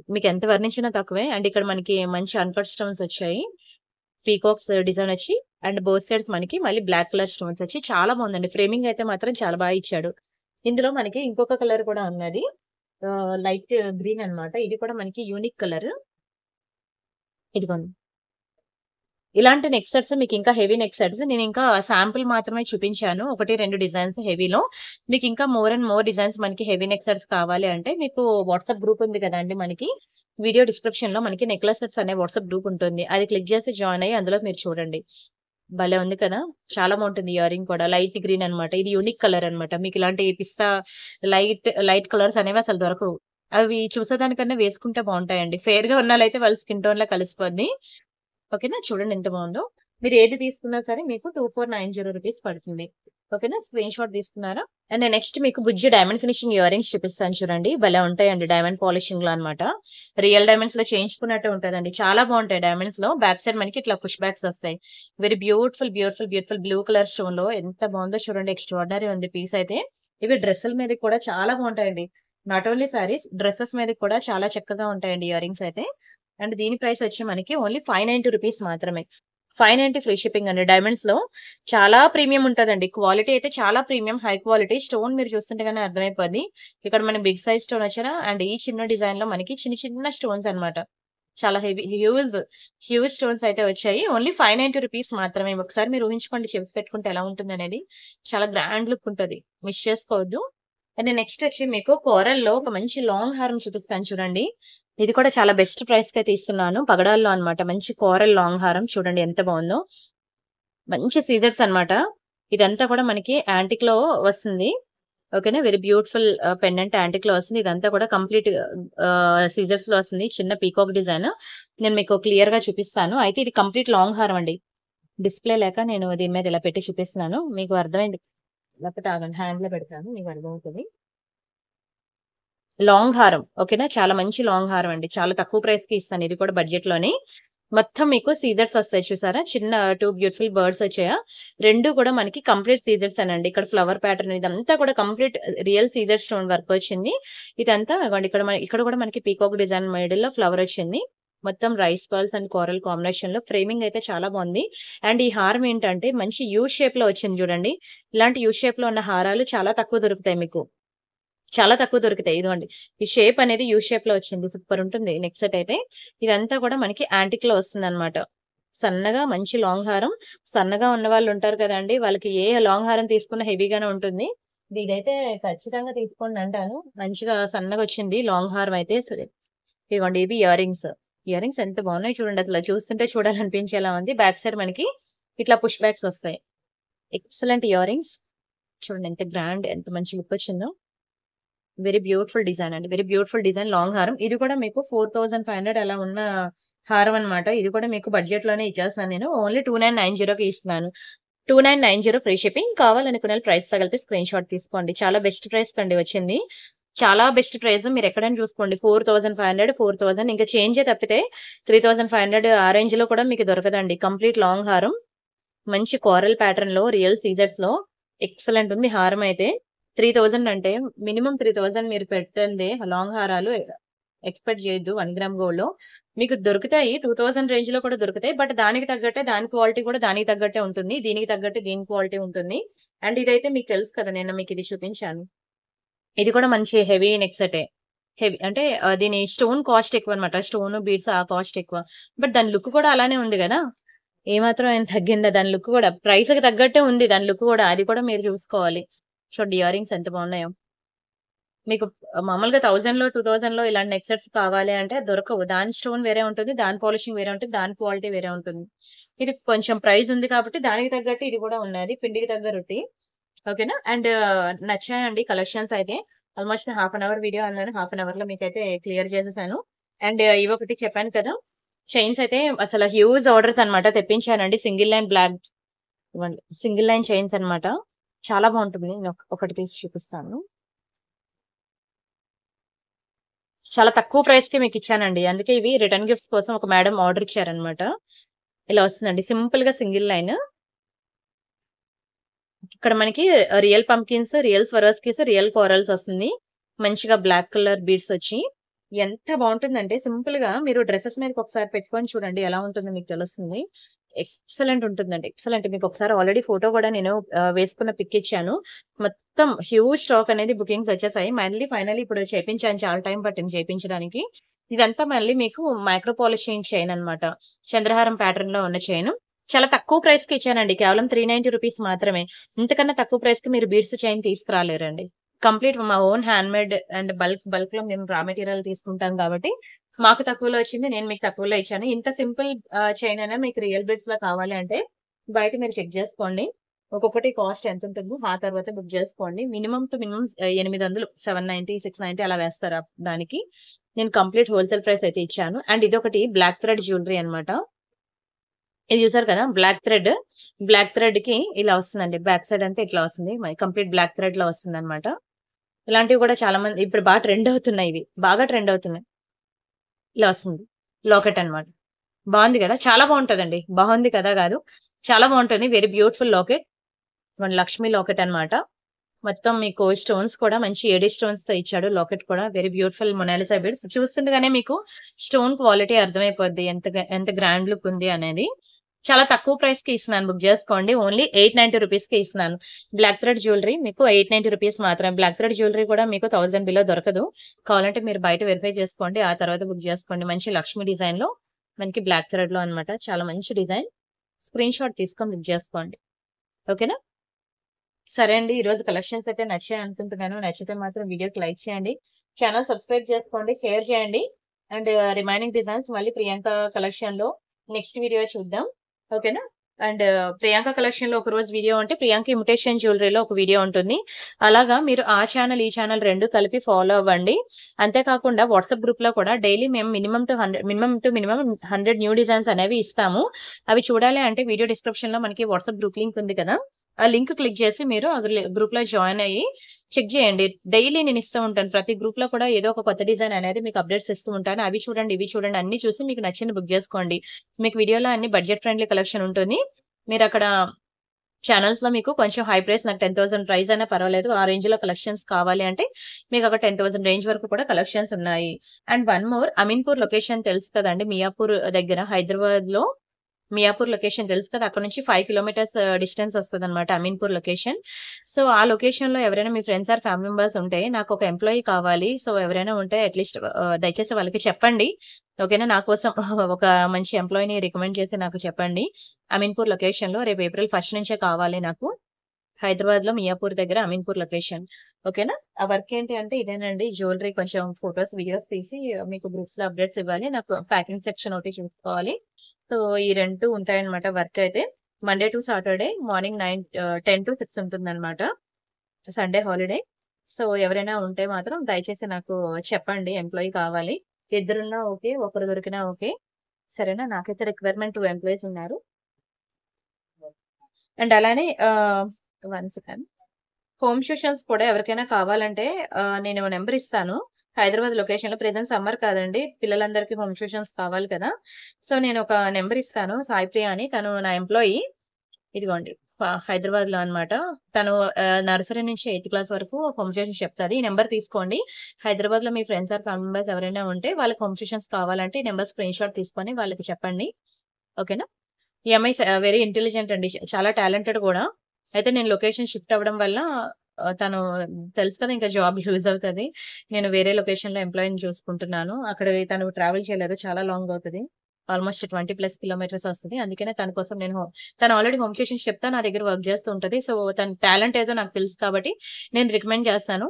మీకెంత వర్ణించినా తక్కువే. అండ్ ఇక్కడ మనకి మంచి అన్‌కట్ స్టోన్స్ వచ్చాయి. పీకాక్స్ డిజైన్ వచ్చి అండ్ బోత్ సైడ్స్ మనకి మళ్ళీ బ్లాక్ కలర్ స్టోన్స్ వచ్చి చాలా బావుందండి. ఫ్రేమింగ్ అయితే మాత్రం చాలా బాగా ఇచ్చాడు. ఇందులో మనకి ఇంకొక కలర్ కూడా ఉన్నది. లైట్ గ్రీన్ అన్నమాట. ఇది కూడా మనకి యూనిక్ కలర్. ఇదిగోండి. ఇలాంటి నెక్ సెట్స్ మీకింకా హెవీ నెక్ సెట్స్ నేనింకా శాంపుల్ మాత్రమే చూపించాను. 1, 2 డిజైన్స్ హెవీలో. మీకింకా మోర్ అండ్ మోర్ డిజైన్స్ మనకి హెవీ నెక్ సెట్స్ కావాలి అంటే మీకు వాట్సాప్ గ్రూప్ ఉంది కదండీ మనకి. వీడియో డిస్క్రిప్షన్‌లో మనకి నెక్లెస్ సెట్స్ అనే వాట్సాప్ గ్రూప్ ఉంటుంది. అది క్లిక్ చేసి జాయిన్ అయ్యి అందులో మీరు చూడండి. భలే ఉంది కదా! చాలా బావుంటుంది ఇయర్ రింగ్ కూడా. లైట్ గ్రీన్ అన్నమాట. ఇది యూనిక్ కలర్ అన్నమాట. మీకిలాంటి పిస్తా లైట్ కలర్స్ అనేవి అసలు దొరకవు. అవి చూసేదానికన్నా వేసుకుంటే బావుంటాయండి. ఫెయిర్‌గా ఉన్నోళ్ళైతే వాళ్ళ స్కిన్ టోన్‌లో కలిసిపోద్ది. ఓకేనా. చూడండి ఎంత బావుందో. మీరు ఏది తీసుకున్నా సరే మీకు 2490 రూపీస్ పడుతుంది. ఓకేనా. స్క్రీన్ షాట్ తీసుకున్నారా? అండ్ నెక్స్ట్ మీకు బుజ్జి డైమండ్ ఫినిషింగ్ ఇయర్ రింగ్స్ చూపిస్తాను చూడండి. భలే ఉంటాయండి. డైమండ్ పాలిషింగ్‌లో అన్నమాట. రియల్ డైమండ్స్‌లో చేయించుకున్నట్టే ఉంటదండి. చాలా బావుంటాయి డైమండ్స్‌లో. బ్యాక్ సైడ్ మనకి ఇట్లా పుష్ బ్యాక్స్ వస్తాయి. వెరీ బ్యూటిఫుల్ బ్లూ కలర్ స్టోన్‌లో ఎంత బావుందో చూడండి. ఎక్స్ట్రార్డినరీ ఉంది పీస్ అయితే. ఇవి డ్రెస్సుల మీదకి కూడా చాలా బావుంటాయండి. నాట్ ఓన్లీ సారీస్, డ్రెసెస్ మీదకి కూడా చాలా చక్కగా ఉంటాయండి ఇయర్ రింగ్స్ అయితే. అండ్ దీని ప్రైస్ వచ్చి మనకి ఓన్లీ 590 రూపీస్ మాత్రమే. 590 ఫ్రీ షిప్పింగ్ అండి. డైమండ్స్‌లో చాలా ప్రీమియం ఉంటదండి. క్వాలిటీ అయితే చాలా ప్రీమియం, హై క్వాలిటీ. స్టోన్ మీరు చూస్తుంటే గాని అర్థమైపోద్ది. ఇక్కడ మనకి బిగ్ సైజ్ స్టోన్ వచ్చిన అండ్ ఈ చిన్న డిజైన్‌లో మనకి చిన్న చిన్న స్టోన్స్ అన్నమాట. చాలా హెవీ హ్యూజ్ స్టోన్స్ అయితే వచ్చాయి. ఓన్లీ 590 రూపీస్ మాత్రమే. ఒకసారి మీరు ఊహించుకోండి చెవికి పెట్టుకుంటే ఎలా ఉంటుందనేది. చాలా గ్రాండ్ లుక్ ఉంటది. మిస్ చేసుకోవద్దు. అండ్ నెక్స్ట్ వచ్చి మీకు కోరల్‌లో ఒక మంచి లాంగ్ హారం చూపిస్తాను చూడండి. ఇది కూడా చాలా బెస్ట్ ప్రైస్‌కైతే ఇస్తున్నాను. పగడాల్లో అన్నమాట. మంచి కోరల్ లాంగ్ హారం చూడండి ఎంత బావుందో. మంచి సీజర్స్ అన్నమాట. ఇదంతా కూడా మనకి యాంటిక్‌లో వస్తుంది. ఓకేనా. వెరీ బ్యూటిఫుల్ పెండెంట్ యాంటిక్‌లో వస్తుంది. ఇదంతా కూడా కంప్లీట్ సీజర్స్‌లో వస్తుంది. చిన్న పీకాక్ డిజైన్. నేను మీకు క్లియర్‌గా చూపిస్తాను. అయితే ఇది కంప్లీట్ లాంగ్ హారం అండి. డిస్‌ప్లే లేక నేను దీని మీద ఇలా పెట్టి చూపిస్తున్నాను. మీకు అర్థమైంది. లేకపోతే ఆగండి హ్యాండ్‌లో పెడతాను. మీకు అర్థమవుతది. లాంగ్ హారం. ఓకేనా. చాలా మంచి లాంగ్ హారం అండి. చాలా తక్కువ ప్రైస్‌కి ఇస్తాను. ఇది కూడా బడ్జెట్‌లోనే. మొత్తం మీకు సీజర్స్ వస్తాయి చూసారా? చిన్న 2 బ్యూటిఫుల్ బర్డ్స్ వచ్చాయా? 2 కూడా మనకి కంప్లీట్ సీజర్స్ అనండి. ఇక్కడ ఫ్లవర్ ప్యాటర్న్ ఇదంతా కూడా కంప్లీట్ రియల్ సీజర్ స్టోన్ వర్క్ వచ్చింది. ఇదంతా ఇగోండి ఇక్కడ కూడా మనకి పీకాక్ డిజైన్ మిడిల్‌లో ఫ్లవర్ వచ్చింది. మొత్తం rice pearls and coral combination లో ఫ్రేమింగ్ అయితే చాలా బాగుంది. అండ్ ఈ హారం ఏంటంటే మంచి యూ షేప్ లో వచ్చింది చూడండి. ఇలాంటి యూ షేప్ లో ఉన్న హారాలు చాలా తక్కువ దొరుకుతాయి మీకు. చాలా తక్కువ దొరుకుతాయి. ఇదిగోండి. ఈ షేప్ అనేది యూ షేప్‌లో వచ్చింది. సూపర్ ఉంటుంది నెక్ సెట్ అయితే. ఇదంతా కూడా మనకి యాంటిక్‌లో వస్తుందన్నమాట. సన్నగా మంచి లాంగ్ హారం. సన్నగా ఉన్నవాళ్ళు ఉంటారు కదండీ! వాళ్ళకి ఏ లాంగ్ హారం తీసుకున్నా హెవీగానే ఉంటుంది. ఇదైతే ఖచ్చితంగా తీసుకోండి అంటాను. మంచిగా సన్నగొచ్చింది లాంగ్ హారం అయితే. ఇదిగోండి ఇవి ఇయర్ రింగ్స్. ఇయర్ రింగ్స్ ఎంత బాగున్నాయి చూడండి అసల. చూస్తుంటే చూడాలనిపించేలా ఉంది. బ్యాక్ సైడ్ మనకి ఇట్లా పుష్ బ్యాక్స్ వస్తాయి. Excellent ear rings. చూడండి ఎంత గ్రాండ్ ఎంత మంచి లుక్ వచ్చిందో. వెరీ బ్యూటిఫుల్ డిజైన్ అండి. వెరీ బ్యూటిఫుల్ డిజైన్ లాంగ్ హారం. ఇది కూడా మీకు 4500 అలా ఉన్న హారం అన్నమాట. ఇది కూడా మీకు బడ్జెట్ లోనే ఇచ్చేస్తున్నాను నేను. ఓన్లీ 2990కి ఇస్తున్నాను. 2990 ఫ్రీ షిప్పింగ్. కావాలనుకునే ప్రైస్ తగిలితే స్క్రీన్ షాట్ తీసుకోండి. చాలా బెస్ట్ ప్రైస్ కండి వచ్చింది. చాలా బెస్ట్ ప్రైస్. మీరు ఎక్కడైనా చూసుకోండి. 4500, 4000 ఇంకా చేంజే తప్పితే 3500 ఆ రేంజ్ లో కూడా మీకు దొరకదండి. కంప్లీట్ లాంగ్ హారం. మంచి కోరల్ ప్యాటర్న్ లో రియల్ సీజర్స్ లో ఎక్సలెంట్ ఉంది హారం అయితే. 3000 అంటే మినిమం 3000 మీరు పెట్టండి లాంగ్ హారాలు ఎక్స్‌పెక్ట్ చేయొద్దు 1 గ్రామ్ గోల్డ్‌లో. మీకు దొరుకుతాయి 2000 రేంజ్‌లో కూడా దొరుకుతాయి. బట్ దానికి తగ్గట్టే దాని క్వాలిటీ కూడా దానికి తగ్గట్టే ఉంటుంది. దీనికి తగ్గట్టే దీని క్వాలిటీ ఉంటుంది. అండ్ ఇదైతే మీకు తెలుసు కదా! నిన్న మీకు ఇది చూపించాను. ఇది కూడా మంచి హెవీ నెక్ సెటే. హెవీ అంటే దీని స్టోన్ కాస్ట్ ఎక్కువన్నమాట. స్టోన్, బీడ్స్ ఆ కాస్ట్ ఎక్కువ. బట్ దాని లుక్ కూడా అలానే ఉంది గదా! ఏమాత్రం ఏం తగ్గిందా దాని లుక్ కూడా. ప్రైస్‌కి తగ్గట్టే ఉంది దాని లుక్ కూడా. అది కూడా మీరు చూసుకోవాలి. చూడండి ఇయర్ రింగ్స్ ఎంత బాగున్నాయో. మీకు మామూలుగా 1000లో, 2000లో ఇలాంటి నెక్ సెట్స్ కావాలి అంటే దొరకవు. దాని స్టోన్ వేరే ఉంటుంది. దాని పాలిషింగ్ వేరే ఉంటుంది. దాని క్వాలిటీ వేరే ఉంటుంది. ఇది కొంచెం ప్రైస్ ఉంది కాబట్టి దానికి తగ్గట్టు ఇది కూడా ఉన్నది. పిండికి తగ్గ రొట్టి. ఓకేనా? అండ్ నచ్చాయండి కలెక్షన్స్ అయితే. Almost half an hour video అన్నాను. హాఫ్ అన్ అవర్‌లో మీకైతే క్లియర్ చేసేసాను. అండ్ ఇవొకటి చెప్పాను కదా! చైన్స్ అయితే అసలు హ్యూజ్ ఆర్డర్స్ అన్నమాట తెప్పించానండి. సింగిల్ లైన్ బ్లాక్ ఇవ్వండి. సింగిల్ లైన్ చైన్స్ అన్నమాట. చాలా బాగుంటుంది. నేను ఒకటి తీసి చూపిస్తాను. చాలా తక్కువ ప్రైస్‌కే మీకిచ్చానండి. అందుకే ఇవి రిటర్న్ గిఫ్ట్స్ కోసం ఒక మేడం ఆర్డర్ ఇచ్చారన్నమాట. ఇలా వస్తుందండి. సింపుల్‌గా సింగిల్ లైన్. ఇక్కడ మనకి real pumpkins, real Swarovskis, real corals వస్తుంది. మంచిగా బ్లాక్ కలర్ బీడ్స్ వచ్చి ఎంత బాగుంటుందంటే సింపుల్‌గా మీరు డ్రెసెస్ మీదకి ఒకసారి పెట్టుకొని చూడండి ఎలా ఉంటుందో మీకు తెలుస్తుంది. ఎక్సలెంట్ ఉంటుందండి. ఎక్సలెంట్. మీకు ఒకసారి ఆల్రెడీ ఫోటో కూడా నేను వేసుకున్న పిక్ ఇచ్చాను. మొత్తం హ్యూజ్ స్టాక్ అనేది బుకింగ్స్ వచ్చేసాయి. ఫైనల్లీ ఇప్పుడు చేపించాను. చాలా టైం పట్టింది చేపించడానికి. ఇదంతా మళ్ళీ మీకు మైక్రో పాలిషింగ్ చైన్ అన్నమాట. చంద్రహారం ప్యాటర్న్ లో ఉన్న చైన్. చాలా తక్కువ ప్రైస్‌కి ఇచ్చానండి. కేవలం 390 రూపీస్ మాత్రమే. ఇంతకన్నా తక్కువ ప్రైస్‌కి మీరు బీడ్స్ చైన్ తీసుకురాలేరండి. కంప్లీట్ మా ఓన్ హ్యాండ్‌మేడ్ అండ్ బల్క్‌లో మేము రా మెటీరియల్ తీసుకుంటాం కాబట్టి మాకు తక్కువలో వచ్చింది. నేను మీకు తక్కువలో ఇచ్చాను. ఇంత సింపుల్ చైన్ అయినా మీకు రియల్ బీడ్స్‌లో కావాలి అంటే బయట మీరు చెక్ చేసుకోండి. ఒక్కొక్కటి కాస్ట్ ఎంతుంటుందో ఆ తర్వాత బుక్ చేసుకోండి. మినిమమ్ టు మినిమమ్ 800, 790, 690 అలా వేస్తారు దానికి. నేను కంప్లీట్ హోల్‌సేల్ ప్రైస్ అయితే ఇచ్చాను. అండ్ ఇదొకటి బ్లాక్ థ్రెడ్ జ్యువెలరీ అన్నమాట. ఇది చూసారు కదా! బ్లాక్ థ్రెడ్‌కి ఇలా వస్తుందండి. బ్యాక్ సైడ్ అంతా ఇట్లా వస్తుంది. కంప్లీట్ బ్లాక్ థ్రెడ్‌లో వస్తుందన్నమాట. ఇలాంటివి కూడా చాలా మంది ఇప్పుడు బాగా ట్రెండ్ అవుతున్నాయి ఇవి. బాగా ట్రెండ్ అవుతున్నాయి. ఇలా వస్తుంది. లాకెట్ అన్నమాట. బావుంది గదా! చాలా బావుంటదండి. బావుంది కదా! కాదు. చాలా బావుంటుంది. Very beautiful locket. మన లక్ష్మి లాకెట్ అన్నమాట. మొత్తం మీకు స్టోన్స్ కూడా మంచి ఏడీ స్టోన్స్‌తో ఇచ్చాడు. లాకెట్ కూడా వెరీ బ్యూటిఫుల్ మొనాలిసా బీడ్స్. చూస్తుండగానే మీకు స్టోన్ క్వాలిటీ అర్థమైపోద్ది. ఎంత గ్రాండ్ లుక్ ఉంది అనేది. చాలా తక్కువ ప్రైస్‌కి ఇస్తున్నాను. బుక్ చేసుకోండి. ఓన్లీ 890 రూపీస్‌కి ఇస్తున్నాను. బ్లాక్ థ్రెడ్ జ్యువెలరీ మీకు 890 రూపీస్ మాత్రమే. బ్లాక్ థ్రెడ్ జ్యువెలరీ కూడా మీకు 1000 బిలో దొరకదు. కావాలంటే మీరు బయట వెరిఫై చేసుకోండి. ఆ తర్వాత బుక్ చేసుకోండి. మంచి లక్ష్మి డిజైన్‌లో మనకి బ్లాక్ థ్రెడ్‌లో అన్నమాట. చాలా మంచి డిజైన్. స్క్రీన్ షాట్ తీసుకొని బుక్ చేసుకోండి. ఓకేనా? సరే అండి. ఈరోజు కలెక్షన్స్ అయితే నచ్చాయి అనుకుంటున్నాను. నచ్చితే మాత్రం వీడియోకి లైక్ చేయండి. ఛానల్ సబ్స్క్రైబ్ చేసుకోండి. షేర్ చేయండి. అండ్ రిమైనింగ్ డిజైన్స్ మళ్ళీ ప్రియాంక కలెక్షన్‌లో నెక్స్ట్ వీడియో చూద్దాం. ఓకేనా? అండ్ ప్రియాంక కలెక్షన్‌లో ఒకరోజు వీడియో ఉంటే ప్రియాంక ఇమిటేషన్ జ్యువెలరీలో ఒక వీడియో ఉంటుంది. అలాగా మీరు ఆ ఛానల్, ఈ ఛానల్ 2 కలిపి ఫాలో అవ్వండి. అంతేకాకుండా వాట్సాప్ గ్రూప్‌లో కూడా డైలీ మేము minimum to minimum 100 new designs అనేవి ఇస్తాము. అవి చూడాలి అంటే వీడియో డిస్క్రిప్షన్‌లో మనకి వాట్సాప్ గ్రూప్ లింక్ ఉంది కదా! ఆ లింక్ క్లిక్ చేసి మీరు గ్రూప్‌లో జాయిన్ అయ్యి చెక్ చేయండి. డైలీ నేను ఇస్తూ ఉంటాను. ప్రతి గ్రూప్‌లో కూడా ఏదో ఒక కొత్త డిజైన్ అనేది మీకు అప్డేట్స్ ఇస్తూ ఉంటాను. అవి చూడండి, ఇవి చూడండి అన్నీ చూసి మీకు నచ్చింది బుక్ చేసుకోండి. మీకు వీడియోలో అన్ని బడ్జెట్ ఫ్రెండ్లీ కలెక్షన్ ఉంటుంది. మీరక్కడ ఛానల్స్‌లో మీకు కొంచెం హై ప్రైస్ నాకు 10,000 ప్రైస్ అయినా పర్వాలేదు. ఆ రేంజ్‌లో కలెక్షన్స్ కావాలి అంటే మీకు ఒక 10,000 రేంజ్ వరకు కూడా కలెక్షన్స్ ఉన్నాయి. And one more Ameenpur location తెలుసు కదండీ! మియాపూర్ దగ్గర హైదరాబాద్‌లో మియాపూర్ లొకేషన్ తెలుసు కదా! అక్కడ నుంచి 5 కిలోమీటర్స్ డిస్టెన్స్ వస్తదనమాట అమీన్‌పూర్ లొకేషన్. సో, ఆ లొకేషన్‌లో ఎవరైనా మీ ఫ్రెండ్స్ ఆర్ ఫ్యామిలీ మెంబర్స్ ఉంటే నాకొక ఎంప్లాయీ కావాలి. సో, ఎవరైనా ఉంటే అట్‌లీస్ట్ దయచేసి వాళ్ళకి చెప్పండి. ఓకేనా? నా కోసం ఒక మంచి ఎంప్లాయీని రికమెండ్ చేసి నాకు చెప్పండి. అమీన్‌పూర్ లొకేషన్‌లో రేపు ఏప్రిల్ 1 నుంచే కావాలి నాకు. హైదరాబాద్‌లో మియాపూర్ దగ్గర అమీన్‌పూర్ లొకేషన్. ఓకేనా? ఆ వర్క్ ఏంటి అంటే ఇదేనండి జ్యువెల్లరీ కొంచెం ఫోటోస్, వీడియోస్ తీసి మీకు గ్రూప్స్‌లో అప్డేట్స్ ఇవ్వాలి. నాకు ప్యాకింగ్ సెక్షన్ ఒకటి చూసుకోవాలి. సో, ఈ 2 ఉంటాయన్నమాట వర్క్ అయితే. మండే టు సాటర్‌డే మార్నింగ్ 10-6 ఉంటుందన్నమాట. Sunday holiday. సో, ఎవరైనా ఉంటే మాత్రం దయచేసి నాకు చెప్పండి. ఎంప్లాయీ కావాలి. ఇద్దరున్నా ఓకే. ఒకరు దొరికినా ఓకే. సరేనా? నాకైతే రిక్వైర్మెంట్ 2 ఎంప్లాయీస్ ఉన్నారు. అండ్ అలానే వన్ సెకండ్. హోమ్ ట్యూషన్స్ కూడా ఎవరికైనా కావాలంటే నేను నంబర్ ఇస్తాను. హైదరాబాద్ లొకేషన్‌లో ప్రెజెంట్ సమ్మర్ కాదండి. పిల్లలందరికీ హోమ్ ట్యూషన్స్ కావాలి కదా! సో, నేనొక నంబర్ ఇస్తాను. సాయి ప్రియ అని తను నా ఎంప్లాయీ. ఇదిగోండి హైదరాబాద్‌లో అన్నమాట. తను నర్సరీ నుంచి 8థ్ క్లాస్ వరకు హోమ్ ట్యూషన్స్ చెప్తది. ఈ నంబర్ తీసుకోండి. హైదరాబాద్‌లో మీ ఫ్రెండ్స్ ఆర్ ఫ్యామిలీ మెంబర్స్ ఎవరైనా ఉంటే వాళ్ళకి హోమ్ ట్యూషన్స్ కావాలంటే ఈ నంబర్ స్క్రీన్‌షాట్ తీసుకొని వాళ్ళకి చెప్పండి. ఓకేనా? ఈ అమ్మాయి వెరీ ఇంటెలిజెంట్ అండి. చాలా టాలెంటెడ్ గూడా. అయితే నేను లొకేషన్ షిఫ్ట్ అవ్వడం వల్ల తను తెలుసు కదా! ఇంకా జాబ్ లూజ్ అవుతది. నేను వేరే లొకేషన్‌లో ఎంప్లాయీని చూసుకుంటున్నాను. అక్కడ తను ట్రావెల్ చేయలేదు. చాలా లాంగ్ అవుతది. ఆల్‌మోస్ట్ 20+ కిలోమీటర్స్ వస్తది. అందుకనే తన కోసం నేను తను ఆల్రెడీ హోమ్ ట్యూషన్స్ చెప్తా నా దగ్గర వర్క్ చేస్తూ ఉంటది. సో, తన టాలెంట్ ఏదో నాకు తెలుసు కాబట్టి నేను రికమెండ్ చేస్తాను.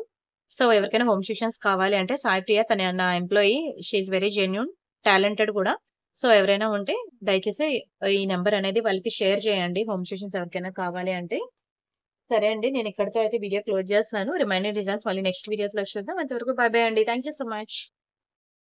సో, ఎవరికైనా హోమ్ ట్యూషన్స్ కావాలి అంటే సాయి ప్రియ తన నా employee. She is very genuine, talented కూడా. సో, ఎవరైనా ఉంటే దయచేసి ఈ నంబర్ అనేది వాళ్ళకి షేర్ చేయండి. హోమ్ ట్యూషన్స్ ఎవరికైనా కావాలి అంటే. సరే అండి. నేను ఇక్కడితో అయితే వీడియో క్లోజ్ చేస్తున్నాను. రిమైనింగ్ డిజైన్స్ మళ్ళీ నెక్స్ట్ వీడియోస్‌లో చూద్దాం. అంతవరకు బై బై అండి. Thank you so much.